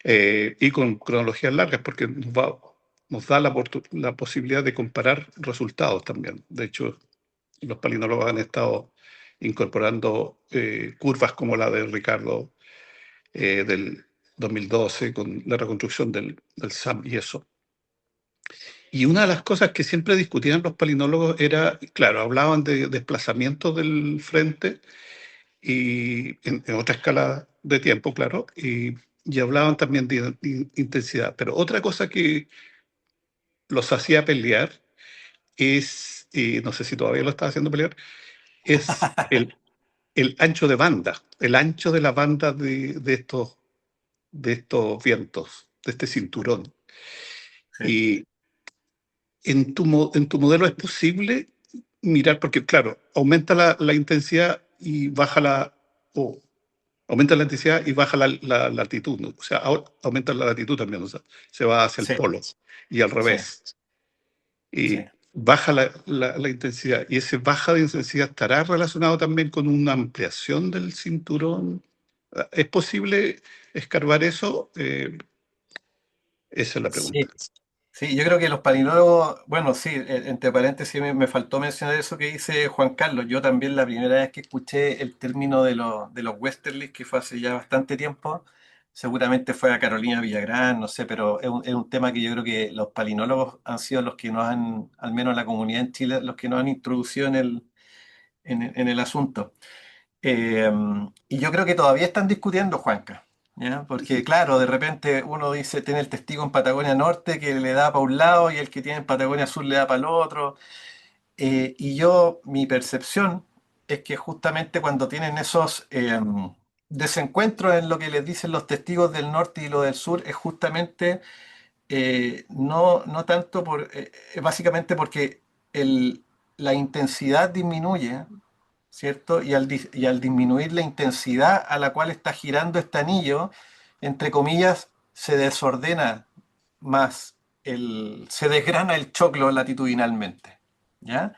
y con cronologías largas porque nos da la posibilidad de comparar resultados también. De hecho, los palinólogos han estado incorporando curvas como la de Ricardo del 2012 con la reconstrucción del SAM y eso. Y una de las cosas que siempre discutían los palinólogos era, claro, hablaban de desplazamiento del frente y en otra escala de tiempo, claro, y hablaban también de intensidad. Pero otra cosa que los hacía pelear es, y no sé si todavía lo está haciendo pelear, es el ancho de banda, el ancho de la banda de estos vientos, de este cinturón. Sí. Y en tu modelo es posible mirar, porque claro, aumenta la intensidad y baja o aumenta la intensidad y baja la latitud, ¿no? O sea, aumenta la latitud también, o sea, se va hacia el Sí, polo y al sí, revés. Y sí. baja la intensidad. ¿Y ese baja de intensidad estará relacionado también con una ampliación del cinturón? ¿Es posible escarbar eso? Esa es la Sí, pregunta. sí, yo creo que los palinólogos, bueno, sí, entre paréntesis me faltó mencionar eso que dice Juan Carlos. Yo también la primera vez que escuché el término de los Westerlies, que fue hace ya bastante tiempo, seguramente fue a Carolina Villagrán, no sé, pero es un tema que yo creo que los palinólogos han sido los que nos han, al menos la comunidad en Chile, los que nos han introducido en el asunto. Eh, y yo creo que todavía están discutiendo, Juanca, ¿ya? Porque claro, de repente uno dice, tiene el testigo en Patagonia Norte que le da para un lado y el que tiene en Patagonia Sur le da para el otro. Mi percepción es que justamente cuando tienen esos desencuentros en lo que les dicen los testigos del norte y lo del sur, es justamente no tanto básicamente porque la intensidad disminuye, ¿cierto? Y al disminuir la intensidad a la cual está girando este anillo, entre comillas, se desordena más, se desgrana el choclo latitudinalmente, ¿ya?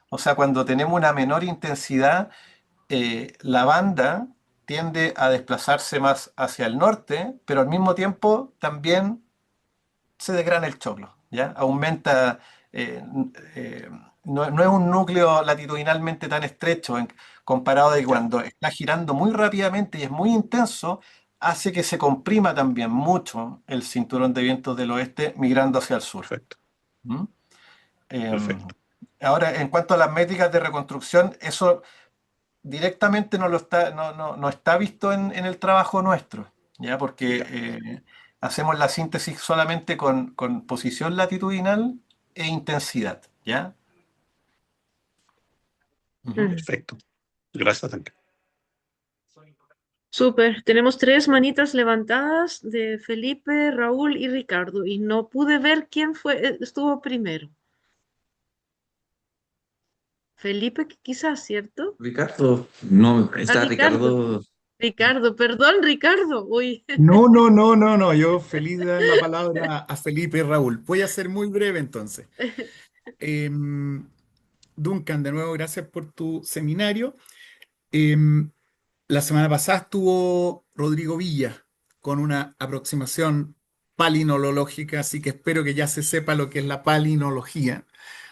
O sea, cuando tenemos una menor intensidad, la banda tiende a desplazarse más hacia el norte, pero al mismo tiempo también se desgrana el choclo, ¿ya? Aumenta, eh, eh, no es un núcleo latitudinalmente tan estrecho comparado de Ya, cuando está girando muy rápidamente y es muy intenso, hace que se comprima también mucho el cinturón de vientos del oeste migrando hacia el sur. perfecto, ¿Mm? Em, perfecto. Ahora, en cuanto a las métricas de reconstrucción, eso directamente no está visto en el trabajo nuestro, ¿ya? Porque Ya, hacemos la síntesis solamente con posición latitudinal e intensidad, ¿ya? Ujú. Mm. perfecto. Gracias, Duncan. Súper, tenemos tres manitas levantadas de Felipe, Raúl y Ricardo y no pude ver quién estuvo primero. Felipe, quizás, ¿cierto? Ricardo, no, A está Ricardo. Ricardo. Ricardo, perdón, Ricardo. Uy, No, no, no, no, no. Yo feliz de dar la palabra a Felipe y Raúl. Voy a ser muy breve entonces. Em, Duncan, de nuevo, gracias por tu seminario. Em, la semana pasada estuvo Rodrigo Villa con una aproximación palinolológica, así que espero que ya se sepa lo que es la palinología,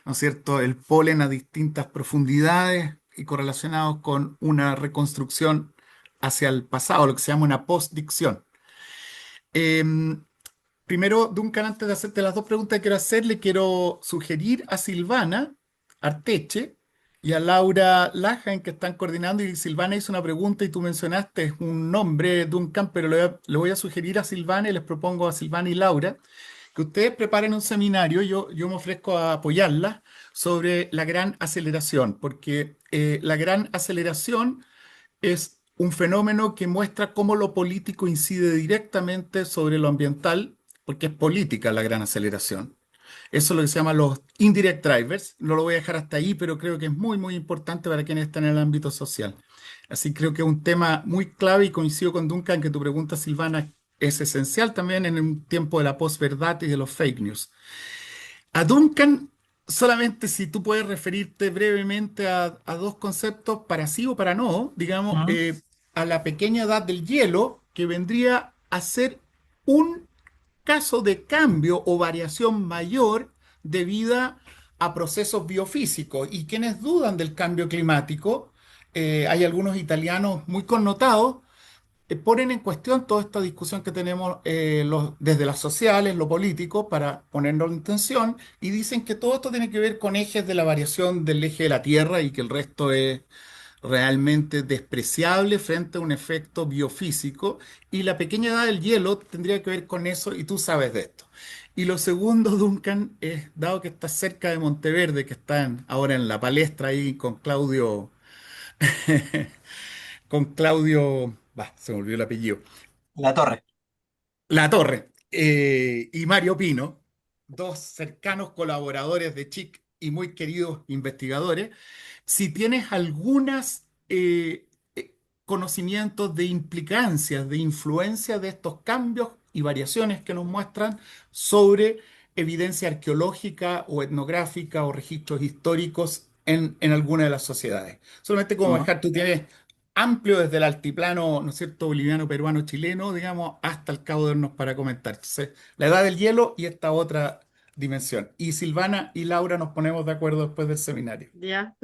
¿no es cierto? El polen a distintas profundidades y correlacionados con una reconstrucción hacia el pasado, lo que se llama una postdicción. Em, Primero, Duncan, antes de hacerte las dos preguntas que quiero hacer, le quiero sugerir a Silvana Arteche y a Laura Lajain que están coordinando. Y Silvana hizo una pregunta y tú mencionaste un nombre, Duncan, pero le voy a sugerir a Silvana y les propongo a Silvana y Laura que ustedes preparen un seminario. Yo me ofrezco a apoyarlas sobre la gran aceleración, porque la gran aceleración es un fenómeno que muestra cómo lo político incide directamente sobre lo ambiental, porque es política la gran aceleración. Eso es lo que se llama los indirect drivers. No lo voy a dejar hasta ahí, pero creo que es muy, muy importante para quienes están en el ámbito social. Así creo que es un tema muy clave y coincido con Duncan que tu pregunta, Silvana, es esencial también en un tiempo de la posverdad y de los fake news. A Duncan, solamente si tú puedes referirte brevemente a dos conceptos para sí o para no, digamos, Ujú. a la pequeña edad del hielo, que vendría a ser un caso de cambio o variación mayor debida a procesos biofísicos. Y quienes dudan del cambio climático, hay algunos italianos muy connotados ponen en cuestión toda esta discusión que tenemos desde las sociales, lo político, para ponerlo en tensión, y dicen que todo esto tiene que ver con ejes de la variación del eje de la Tierra y que el resto es realmente despreciable frente a un efecto biofísico, y la pequeña edad del hielo tendría que ver con eso, y tú sabes de esto. Y lo segundo, Duncan, es, dado que estás cerca de Monteverde, que están ahora en la palestra ahí con Claudio, se me olvidó el apellido, La torre. La Torre y Mario Pino, dos cercanos colaboradores de CHIC y muy queridos investigadores, si tienes algunos conocimientos de implicancias, de influencia de estos cambios y variaciones que nos muestran sobre evidencia arqueológica o etnográfica o registros históricos en alguna de las sociedades. Solamente como Ujú. dejar, tú tienes amplio desde el altiplano, ¿no es cierto?, boliviano, peruano, chileno, digamos, hasta el Cabo de Hornos para comentar. Entonces, la edad del hielo y esta otra dimensión. Y Silvana y Laura nos ponemos de acuerdo después del seminario. Ya.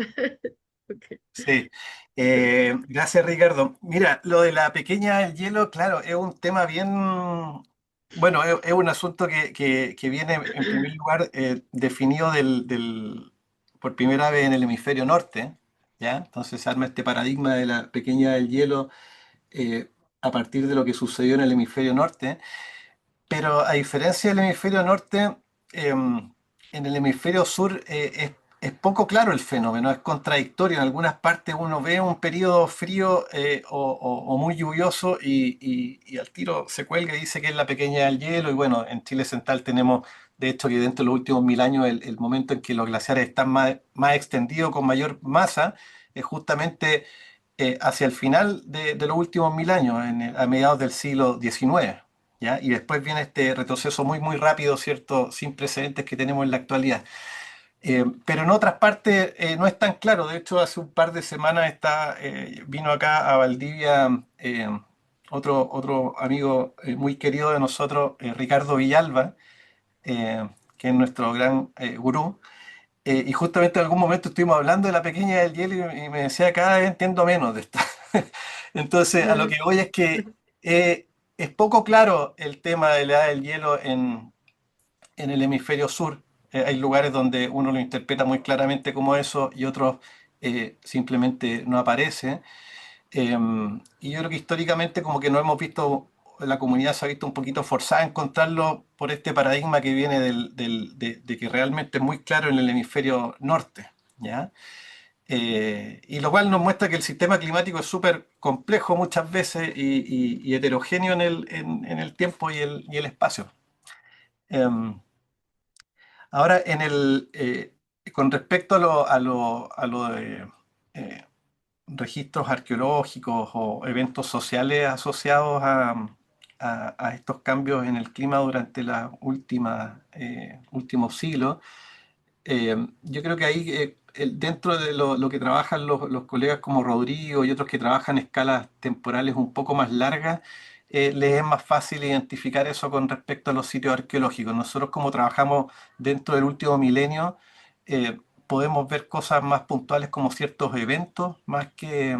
Ok. Sí, gracias Ricardo. Mira, lo de la pequeña del hielo, claro, es un tema bien, bueno, es un asunto que viene en primer lugar definido por primera vez en el hemisferio norte, ¿ya? Entonces se arma este paradigma de la pequeña del hielo eh, a partir de lo que sucedió en el hemisferio norte. Pero a diferencia del hemisferio norte, en el hemisferio sur es poco claro el fenómeno, es contradictorio. En algunas partes uno ve un periodo frío o muy lluvioso y al tiro se cuelga y dice que es la pequeña del hielo. Y bueno, en Chile Central tenemos, de hecho, que dentro de los últimos 1000 años el momento en que los glaciares están más extendidos, con mayor masa, es justamente hacia el final de los últimos 1000 años, a mediados del siglo XIX. ¿Ya? Y después viene este retroceso muy, muy rápido, ¿cierto? Sin precedentes que tenemos en la actualidad. Pero en otras partes no es tan claro. De hecho, hace un par de semanas vino acá a Valdivia otro amigo muy querido de nosotros, Ricardo Villalba, que es nuestro gran gurú. Y justamente en algún momento estuvimos hablando de la pequeña del hielo y me decía, cada vez entiendo menos de esto. Entonces, a lo que voy es que es poco claro el tema de la edad del hielo en el hemisferio sur. Hay lugares donde uno lo interpreta muy claramente como eso y otros simplemente no aparece. Y yo creo que históricamente como que no hemos visto, la comunidad se ha visto un poquito forzada a encontrarlo por este paradigma que viene de que realmente es muy claro en el hemisferio norte, ¿ya? Y lo cual nos muestra que el sistema climático es súper complejo muchas veces y heterogéneo en el tiempo y el espacio. Em, Ahora, con respecto a lo de registros arqueológicos o eventos sociales asociados a estos cambios en el clima durante los últimos siglos, yo creo que ahí, dentro de lo que trabajan los colegas como Rodrigo y otros que trabajan escalas temporales un poco más largas, les es más fácil identificar eso con respecto a los sitios arqueológicos. Nosotros, como trabajamos dentro del último milenio, podemos ver cosas más puntuales como ciertos eventos, más que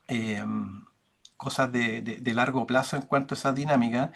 eh, cosas de largo plazo en cuanto a esa dinámica,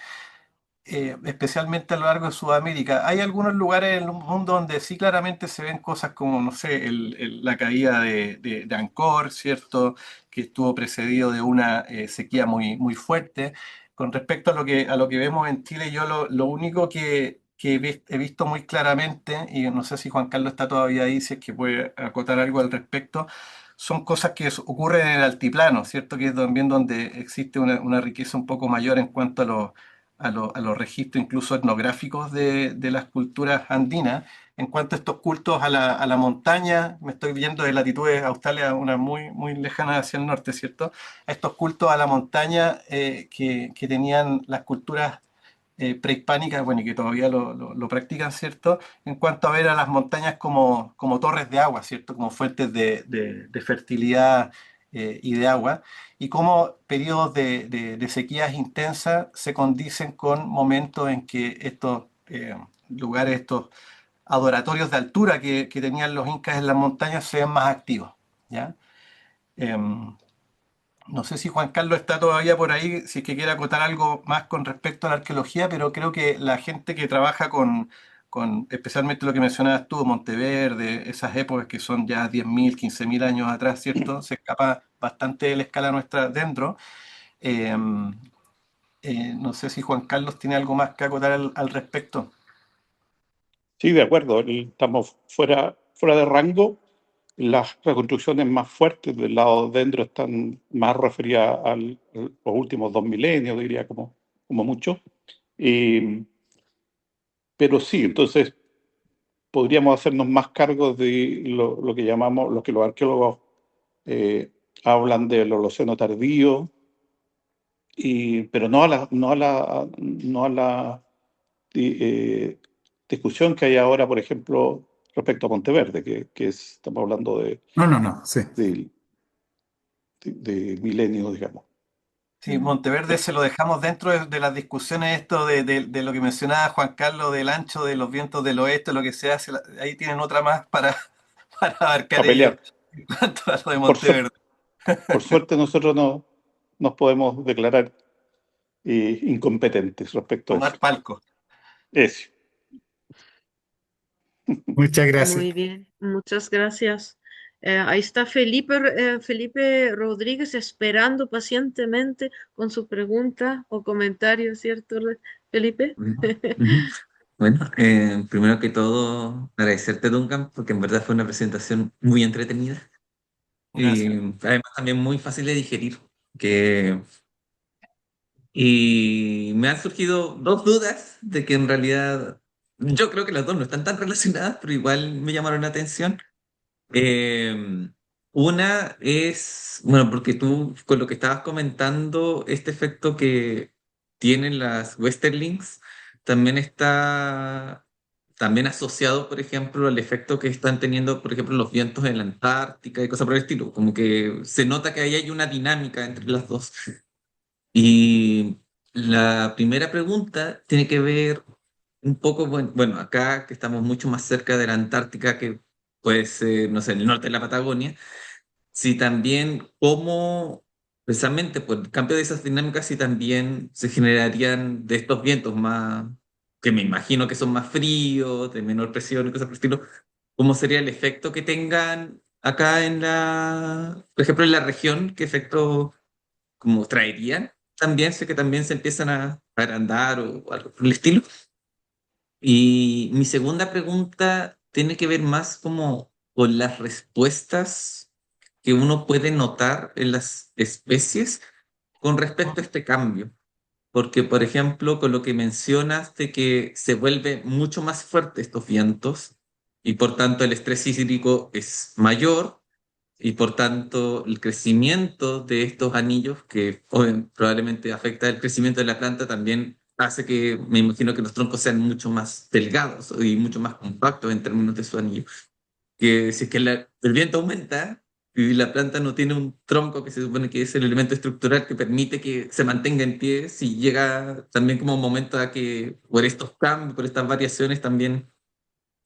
especialmente a lo largo de Sudamérica. Hay algunos lugares en el mundo donde sí claramente se ven cosas como, no sé, la caída de Angkor, ¿cierto? Que estuvo precedido de una sequía muy, muy fuerte. Con respecto a lo que vemos en Chile, yo lo único que he visto muy claramente, y no sé si Juan Carlos está todavía ahí, si es que puede acotar algo al respecto, son cosas que ocurren en el altiplano, ¿cierto? Que es también donde existe una riqueza un poco mayor en cuanto a los registros incluso etnográficos de las culturas andinas. En cuanto a estos cultos a la montaña, me estoy viendo de latitudes Australia, una muy, muy lejana hacia el norte, ¿cierto? A estos cultos a la montaña que tenían las culturas prehispánicas, bueno, y que todavía lo practican, ¿cierto? En cuanto a ver a las montañas como torres de agua, ¿cierto? Como fuentes de fertilidad y de agua, y cómo periodos de sequías intensas se condicen con momentos en que estos lugares, estos adoratorios de altura que tenían los incas en las montañas sean más activos, ¿ya? Em, no sé si Juan Carlos está todavía por ahí, si es que quiere acotar algo más con respecto a la arqueología, pero creo que la gente que trabaja con especialmente lo que mencionabas tú, Monteverde, esas épocas que son ya 10.000, 15.000 años atrás, ¿cierto? Se escapa bastante de la escala nuestra dentro. Eh, no sé si Juan Carlos tiene algo más que acotar al respecto. Sí, de acuerdo, estamos fuera de rango. Las reconstrucciones más fuertes del lado dentro están más referidas a los últimos 2 milenios, diría, como mucho. Eh, pero sí, entonces podríamos hacernos más cargo de lo que llamamos, lo que los arqueólogos hablan del Holoceno tardío, pero no a la discusión que hay ahora, por ejemplo, respecto a Monteverde, estamos hablando No, sí. de milenios, digamos. Sí, Monteverde se lo dejamos dentro de las discusiones esto de lo que mencionaba Juan Carlos, del ancho de los vientos del oeste, lo que se hace, ahí tienen otra más para abarcar Para ellos pelear. en cuanto a lo de Por, suer- Monteverde. por suerte nosotros no nos podemos declarar incompetentes respecto a eso. Tomar palco. Eso. Muchas gracias. Muy bien, muchas gracias. Ahí está Felipe Rodríguez esperando pacientemente con su pregunta o comentario, ¿cierto, Felipe? Ujú, ujú. Bueno, primero que todo, agradecerte, Duncan, porque en verdad fue una presentación muy entretenida y Gracias. además también muy fácil de digerir. Que, y me han surgido dos dudas de que en realidad yo creo que las dos no están tan relacionadas, pero igual me llamaron la atención. Eh, una es, bueno, porque tú con lo que estabas comentando, este efecto que tienen las Westerlings también está también asociado, por ejemplo, al efecto que están teniendo, por ejemplo, los vientos en la Antártica y cosas por el estilo. Como que se nota que ahí hay una dinámica entre las dos. Y la primera pregunta tiene que ver un poco, bueno, acá que estamos mucho más cerca de la Antártica que puede ser, no sé, en el norte de la Patagonia, si también cómo, precisamente por el cambio de esas dinámicas, si también se generarían de estos vientos más, que me imagino que son más fríos, de menor presión y cosas por el estilo, cómo sería el efecto que tengan acá por ejemplo, en la región, qué efecto como traerían. También sé que también se empiezan a agrandar o algo por el estilo. Y mi segunda pregunta tiene que ver más como con las respuestas que uno puede notar en las especies con respecto a este cambio. Porque, por ejemplo, con lo que mencionas de que se vuelve mucho más fuerte estos vientos y por tanto el estrés hídrico es mayor y por tanto el crecimiento de estos anillos, que probablemente afecta el crecimiento de la planta, también hace que me imagino que los troncos sean mucho más delgados y mucho más compactos en términos de su anillo. Que si es que el viento aumenta y la planta no tiene un tronco que se supone que es el elemento estructural que permite que se mantenga en pie, si llega también como un momento a que por estos cambios, por estas variaciones también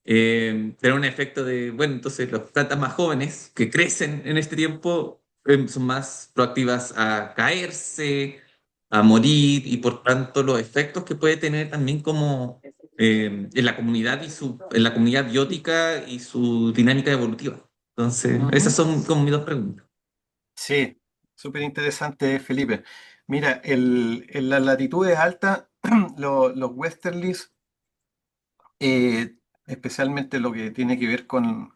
tener un efecto de, bueno, entonces las plantas más jóvenes que crecen en este tiempo son más proactivas a caerse, a morir y por tanto los efectos que puede tener también como en la comunidad en la comunidad biótica y su dinámica evolutiva. Entonces, esas son como mis dos preguntas. Sí, súper interesante, Felipe. Mira, en las latitudes altas, los westerlies, especialmente lo que tiene que ver con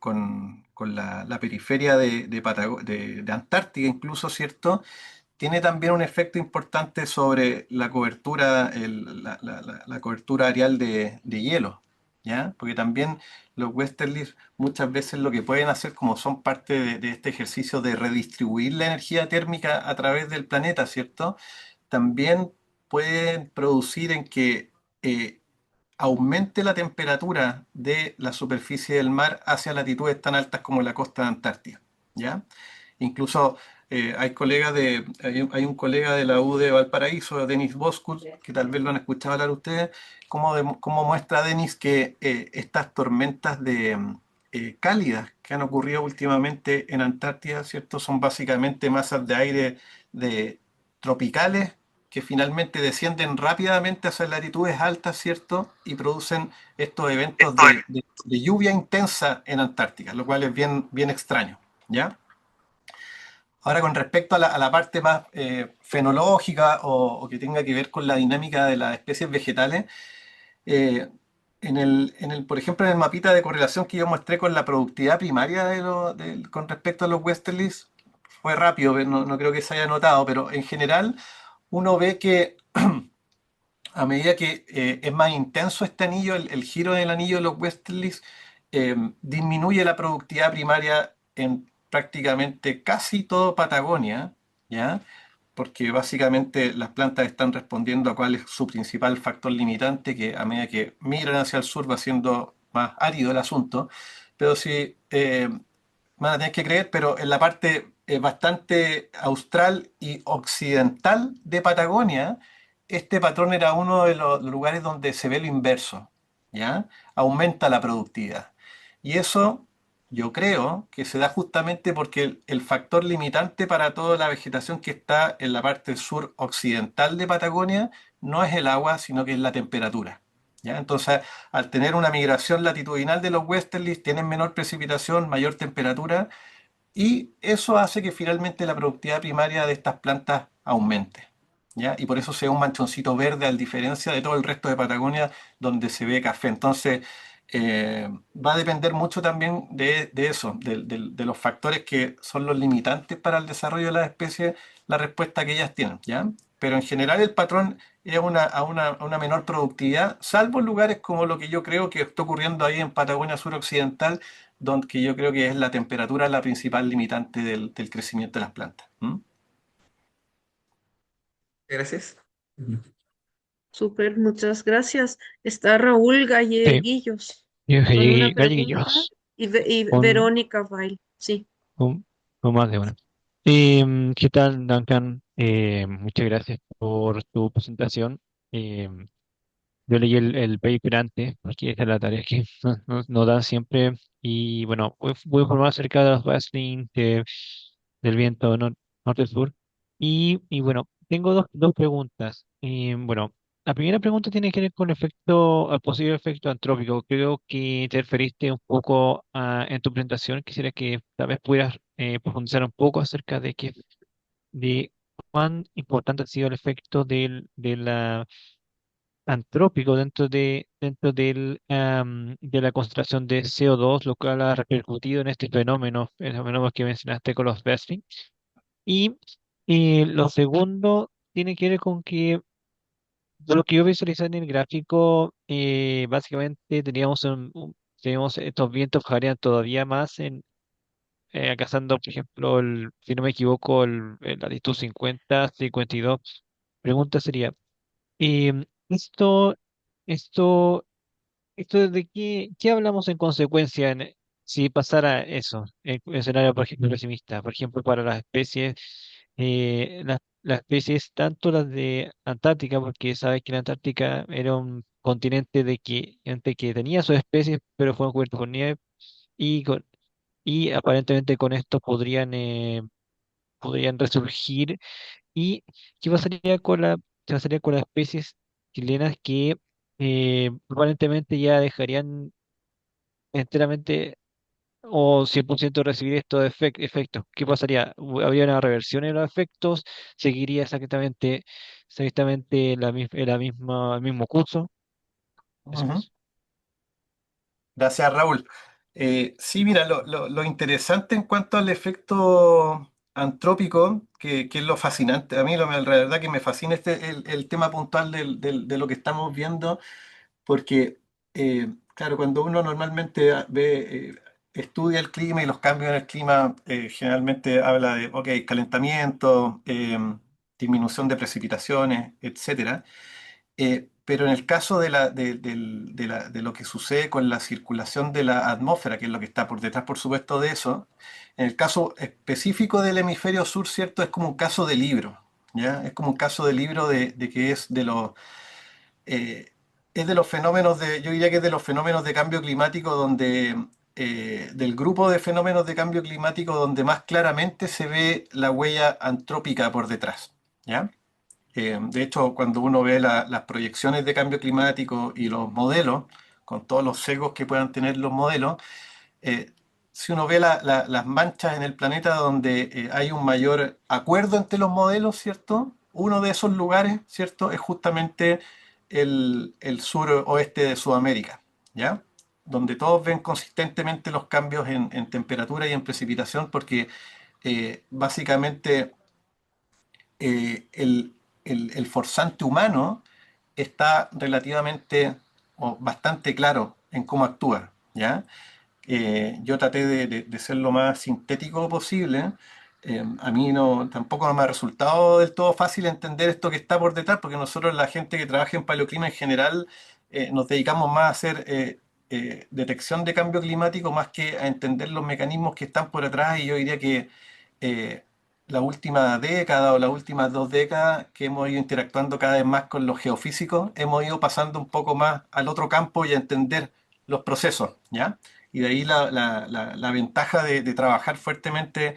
la periferia de Antártica, incluso, ¿cierto? Tiene también un efecto importante sobre la cobertura, la cobertura areal de hielo, ¿ya? Porque también los westerlies muchas veces lo que pueden hacer, como son parte de este ejercicio de redistribuir la energía térmica a través del planeta, ¿cierto? También pueden producir en que aumente la temperatura de la superficie del mar hacia latitudes tan altas como la costa de Antártida, ¿ya? Incluso hay un colega de la U de Valparaíso, Denis Boscur, que tal vez lo han escuchado hablar ustedes, cómo muestra Denis que estas tormentas cálidas que han ocurrido últimamente en Antártida, ¿cierto? Son básicamente masas de aire tropicales que finalmente descienden rápidamente hacia latitudes altas, ¿cierto? Y producen estos eventos de lluvia intensa en Antártica, lo cual es bien, bien extraño, ¿ya? Ahora, con respecto a la parte más fenológica o que tenga que ver con la dinámica de las especies vegetales, eh, por ejemplo, en el mapita de correlación que yo mostré con la productividad primaria con respecto a los westerlies, fue rápido, no creo que se haya notado, pero en general uno ve que a medida que es más intenso este anillo, el giro del anillo de los westerlies, disminuye la productividad primaria en prácticamente casi todo Patagonia, ¿ya? porque básicamente las plantas están respondiendo a cuál es su principal factor limitante, que a medida que migran hacia el sur va siendo más árido el asunto. Pero sí, van a tener que creer, pero en la parte bastante austral y occidental de Patagonia, este patrón era uno de los lugares donde se ve lo inverso, ¿ya? Aumenta la productividad. Y eso yo creo que se da justamente porque el factor limitante para toda la vegetación que está en la parte sur occidental de Patagonia no es el agua, sino que es la temperatura. ¿Ya? Entonces, al tener una migración latitudinal de los westerlies, tienen menor precipitación, mayor temperatura, y eso hace que finalmente la productividad primaria de estas plantas aumente. ¿Ya? Y por eso se ve un manchoncito verde, a diferencia de todo el resto de Patagonia, donde se ve café. Entonces, va a depender mucho también de eso, de los factores que son los limitantes para el desarrollo de las especies, la respuesta que ellas tienen. ¿Ya? Pero en general el patrón es a una menor productividad, salvo en lugares como lo que yo creo que está ocurriendo ahí en Patagonia suroccidental, donde yo creo que es la temperatura la principal limitante del crecimiento de las plantas. ¿Mm? Gracias. Súper, muchas gracias. Está Raúl Sí, Galleguillos yo con una soy pregunta Galleguillos, y con, Verónica Bail. Sí, con más de una. ¿Qué tal, Duncan? Muchas gracias por tu presentación. Yo leí el paper antes, porque esta es la tarea que nos dan siempre. Y bueno, voy a informar acerca de los Wrestling del viento norte-sur. Y bueno, tengo dos preguntas. Bueno, la primera pregunta tiene que ver con el efecto, el posible efecto antrópico. Creo que te referiste un poco en tu presentación. Quisiera que tal vez pudieras profundizar un poco acerca de cuán importante ha sido el efecto de la antrópico de la concentración de CO2, lo cual ha repercutido en este fenómeno, el fenómeno que mencionaste con los vesting. Y lo segundo tiene que ver con que de lo que yo visualicé en el gráfico, básicamente teníamos estos vientos que varían todavía más alcanzando, por ejemplo, si no me equivoco, la latitud 50, 52. Pregunta sería, em, esto, esto ¿esto de qué hablamos en consecuencia si pasara eso, en un escenario, por ejemplo, pesimista? Por ejemplo, para las especies, las especies, tanto las de Antártica, porque sabes que la Antártica era un continente que tenía sus especies, pero fueron cubiertos por nieve, y, y aparentemente con esto podrían resurgir. ¿Y qué pasaría con las especies chilenas que aparentemente ya dejarían enteramente o 100% recibir estos efectos? ¿Qué pasaría? ¿Habría una reversión en los efectos? ¿Seguiría exactamente el mismo curso? Eso Ujú. es. Gracias, Raúl. Sí, mira, lo interesante en cuanto al efecto antrópico, que es lo fascinante, a mí la verdad que me fascina el tema puntual de lo que estamos viendo, porque, claro, cuando uno normalmente estudia el clima y los cambios en el clima, generalmente habla de, ok, calentamiento, disminución de precipitaciones, etcétera. Pero en el caso de lo que sucede con la circulación de la atmósfera, que es lo que está por detrás, por supuesto, de eso, en el caso específico del hemisferio sur, ¿cierto? Es como un caso de libro, ¿ya? Es como un caso de libro de que eh, es de los fenómenos yo diría que es de los fenómenos de cambio climático del grupo de fenómenos de cambio climático donde más claramente se ve la huella antrópica por detrás, ¿ya? De hecho, cuando uno ve las proyecciones de cambio climático y los modelos, con todos los sesgos que puedan tener los modelos, eh, si uno ve las manchas en el planeta donde hay un mayor acuerdo entre los modelos, ¿cierto? Uno de esos lugares, ¿cierto? Es justamente el suroeste de Sudamérica, ¿ya? Donde todos ven consistentemente los cambios en temperatura y en precipitación, porque básicamente el forzante humano está relativamente o bastante claro en cómo actúa, ¿ya? Yo traté de ser lo más sintético posible, A mí tampoco me ha resultado del todo fácil entender esto que está por detrás, porque nosotros, la gente que trabaja en paleoclima en general, nos dedicamos más a hacer detección de cambio climático más que a entender los mecanismos que están por atrás. Y yo diría que eh, la última década o las últimas 2 décadas que hemos ido interactuando cada vez más con los geofísicos, hemos ido pasando un poco más al otro campo y a entender los procesos, ¿ya? Y de ahí la ventaja de trabajar fuertemente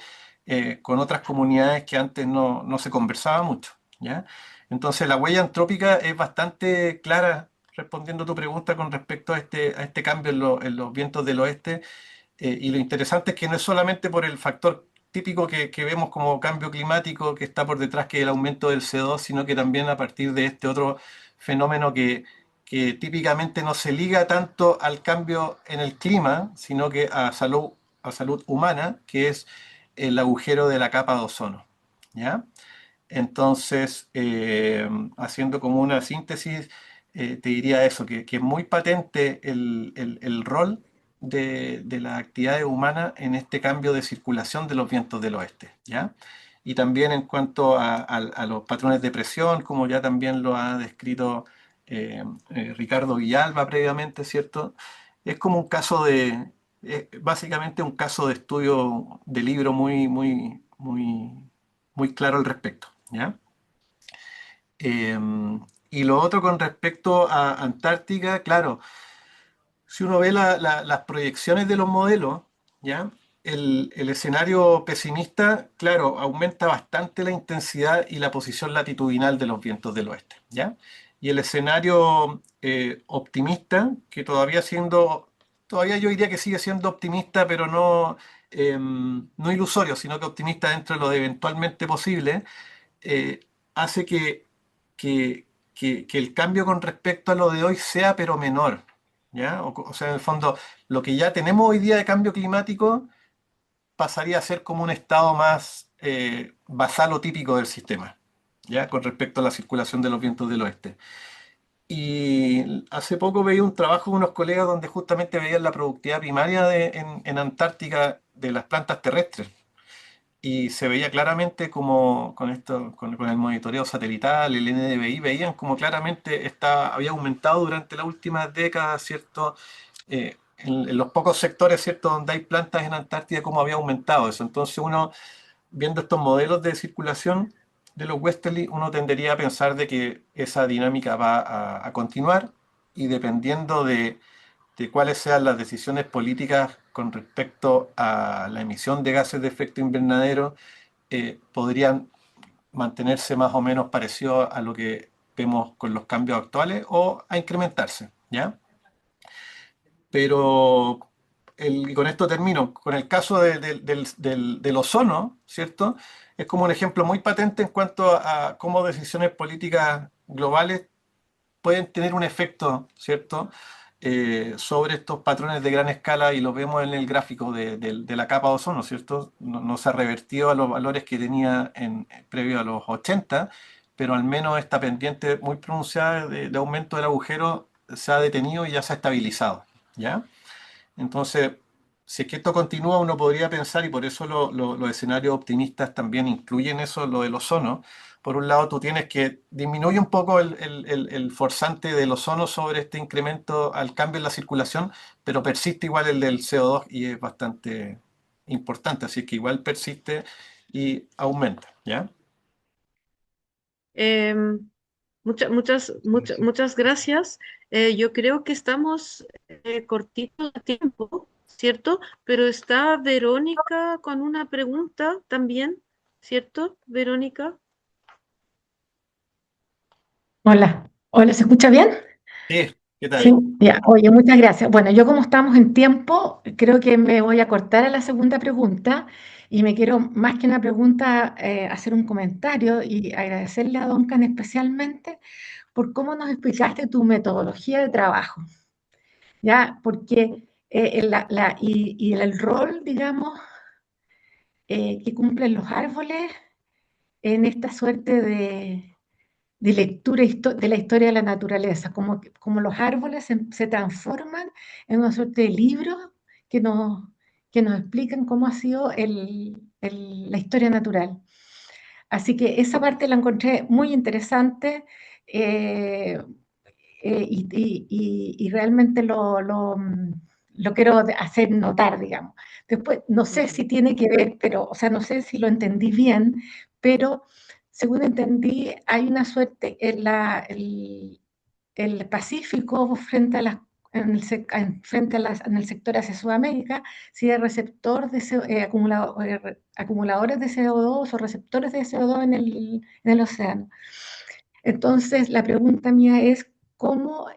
con otras comunidades que antes no se conversaba mucho, ¿ya? Entonces la huella antrópica es bastante clara respondiendo a tu pregunta con respecto a este cambio en los vientos del oeste. Y lo interesante es que no es solamente por el factor típico que vemos como cambio climático que está por detrás, que es el aumento del CO2, sino que también a partir de este otro fenómeno que típicamente no se liga tanto al cambio en el clima, sino que a salud humana, que es el agujero de la capa de ozono. ¿Ya? Entonces, haciendo como una síntesis, te diría eso, que es muy patente el rol de las actividades humanas en este cambio de circulación de los vientos del oeste, ¿ya? Y también en cuanto a los patrones de presión, como ya también lo ha descrito Ricardo Villalba previamente, ¿cierto? Es como un caso básicamente un caso de estudio de libro muy claro al respecto, ¿ya? Y lo otro con respecto a Antártica, claro, si uno ve las proyecciones de los modelos, ¿ya? El escenario pesimista, claro, aumenta bastante la intensidad y la posición latitudinal de los vientos del oeste, ¿ya? Y el escenario optimista, que todavía yo diría que sigue siendo optimista, pero no ilusorio, sino que optimista dentro de lo de eventualmente posible, hace que, que el cambio con respecto a lo de hoy sea pero menor, ¿ya? O sea, en el fondo, lo que ya tenemos hoy día de cambio climático pasaría a ser como un estado más basal o típico del sistema, ¿ya? Con respecto a la circulación de los vientos del oeste. Y hace poco veía un trabajo de unos colegas donde justamente veían la productividad primaria en Antártica de las plantas terrestres. Y se veía claramente como con esto, con el monitoreo satelital, el NDVI, veían como claramente había aumentado durante las últimas décadas, ¿cierto? En los pocos sectores, ¿cierto?, donde hay plantas en Antártida, cómo había aumentado eso. Entonces uno, viendo estos modelos de circulación de los westerly, uno tendería a pensar de que esa dinámica va a continuar y dependiendo de cuáles sean las decisiones políticas con respecto a la emisión de gases de efecto invernadero, podrían mantenerse más o menos parecidos a lo que vemos con los cambios actuales o a incrementarse, ¿ya? Pero y con esto termino. Con el caso del ozono, ¿cierto? Es como un ejemplo muy patente en cuanto a cómo decisiones políticas globales pueden tener un efecto, ¿cierto? Sobre estos patrones de gran escala y lo vemos en el gráfico de la capa de ozono, ¿cierto? No se ha revertido a los valores que tenía previo a los 80, pero al menos esta pendiente muy pronunciada de aumento del agujero se ha detenido y ya se ha estabilizado, ¿ya? Entonces, si es que esto continúa, uno podría pensar, y por eso los escenarios optimistas también incluyen eso, lo del ozono. Por un lado, tú tienes que disminuir un poco el forzante del ozono sobre este incremento al cambio en la circulación, pero persiste igual el del CO2 y es bastante importante, así que igual persiste y aumenta, ¿ya? Em, muchas gracias. Yo creo que estamos cortitos de tiempo, ¿cierto? Pero está Verónica con una pregunta también, ¿cierto? Verónica. Hola, hola, ¿se escucha bien? Sí, ¿qué Sí, tal? ya, oye, muchas gracias. Bueno, yo como estamos en tiempo, creo que me voy a cortar a la segunda pregunta y me quiero, más que una pregunta, hacer un comentario y agradecerle a Duncan especialmente por cómo nos explicaste tu metodología de trabajo, ¿ya? Porque y el rol, digamos, que cumplen los árboles en esta suerte de lectura de la historia de la naturaleza, como los árboles se transforman en una suerte de libros que nos, que nos explican cómo ha sido la historia natural. Así que esa parte la encontré muy interesante y realmente lo quiero hacer notar, digamos. Después, no sé si tiene que ver, pero, o sea, no sé si lo entendí bien, pero según entendí, hay una suerte en el Pacífico frente a las en el sector hacia Sudamérica, si hay receptor de acumuladores de CO2 o receptores de CO2 en el océano. Entonces, la pregunta mía es, ¿cómo,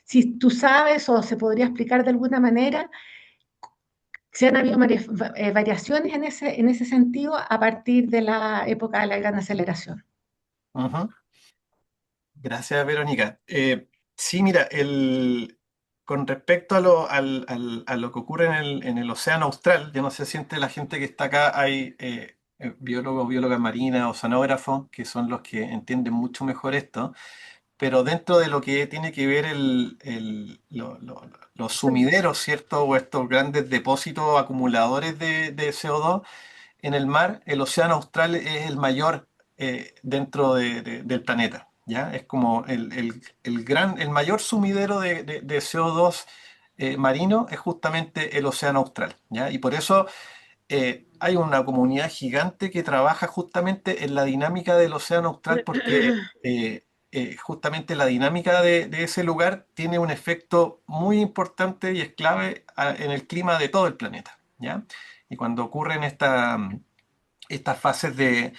si tú sabes o se podría explicar de alguna manera, si han habido variaciones en ese sentido a partir de la época de la gran aceleración? Ujú. Gracias, Verónica. Sí, mira, con respecto a lo que ocurre en el océano austral, yo no sé si entre la gente que está acá hay biólogos, biólogas marinas, oceanógrafos, que son los que entienden mucho mejor esto, pero dentro de lo que tiene que ver los sumideros, ¿cierto? O estos grandes depósitos acumuladores de CO2 en el mar, el océano austral es el mayor dentro del planeta, ¿ya? Es como el mayor sumidero de CO2 marino es justamente el océano austral, ¿ya? Y por eso hay una comunidad gigante que trabaja justamente en la dinámica del océano austral porque justamente la dinámica de ese lugar tiene un efecto muy importante y es clave en el clima de todo el planeta, ¿ya? Y cuando ocurren estas fases de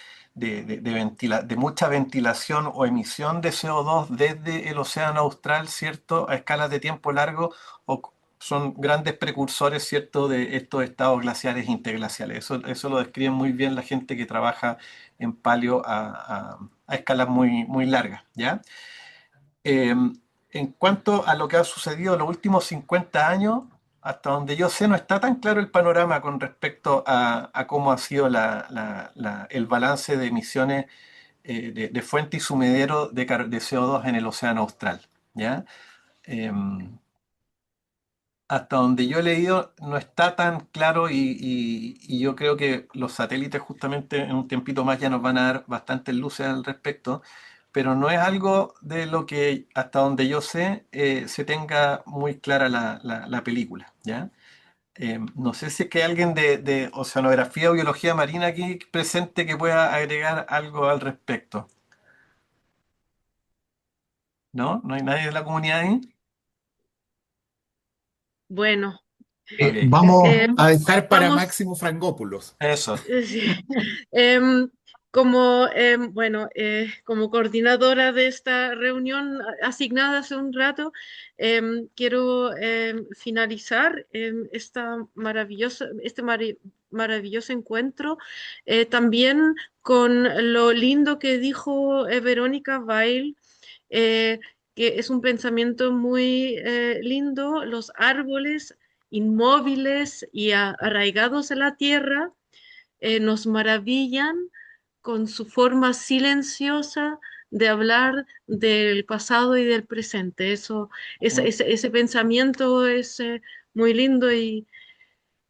mucha ventilación o emisión de CO2 desde el océano austral, ¿cierto? A escalas de tiempo largo, son grandes precursores, ¿cierto? De estos estados glaciares e interglaciales. Eso lo describe muy bien la gente que trabaja en paleo a escalas muy, muy largas, ¿ya? Eh, en cuanto a lo que ha sucedido en los últimos 50 años, hasta donde yo sé, no está tan claro el panorama con respecto a cómo ha sido el balance de emisiones de fuente y sumidero de CO2 en el océano austral, ¿ya? Hasta donde yo he leído, no está tan claro y yo creo que los satélites justamente en un tiempito más ya nos van a dar bastantes luces al respecto, pero no es algo de lo que hasta donde yo sé se tenga muy clara la película, ¿ya? No sé si es que hay alguien de oceanografía o biología marina aquí presente que pueda agregar algo al respecto. ¿No? ¿No hay nadie de la comunidad ahí? Bueno, Ok, Vamos eh, a dejar para vamos. Máximo Frangópulos. eso. Sí. Em, bueno, como coordinadora de esta reunión asignada hace un rato, quiero finalizar maravilloso encuentro también con lo lindo que dijo Verónica Weil, eh, que es un pensamiento muy lindo, los árboles inmóviles y arraigados a la tierra nos maravillan con su forma silenciosa de hablar del pasado y del presente. Ese pensamiento es muy lindo y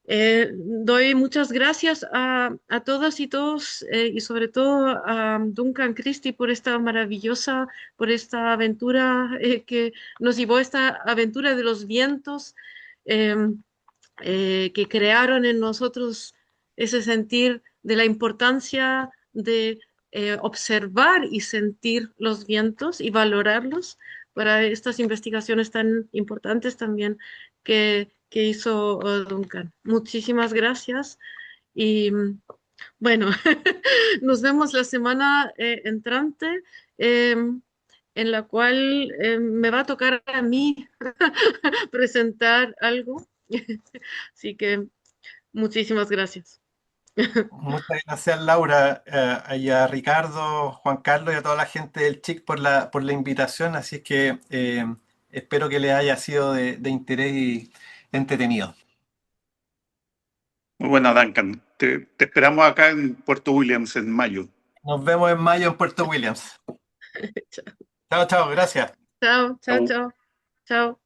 doy muchas gracias a todas y todos y sobre todo a Duncan Christie por esta aventura que nos llevó a esta aventura de los vientos. em, que crearon en nosotros ese sentir de la importancia de observar y sentir los vientos y valorarlos para estas investigaciones tan importantes también que hizo Duncan. Muchísimas gracias y bueno, nos vemos la semana entrante. En la cual me va a tocar a mí presentar algo. Así que muchísimas gracias. Muchas gracias, Laura, y a Ricardo, Juan Carlos y a toda la gente del CHIC por la invitación. Así es que espero que les haya sido de interés y entretenido. Muy buena, Duncan. Te esperamos acá en Puerto Williams en mayo. Nos vemos en mayo en Puerto Williams. Chao, chao, gracias. Chao, chao, Chau. chao. Chao.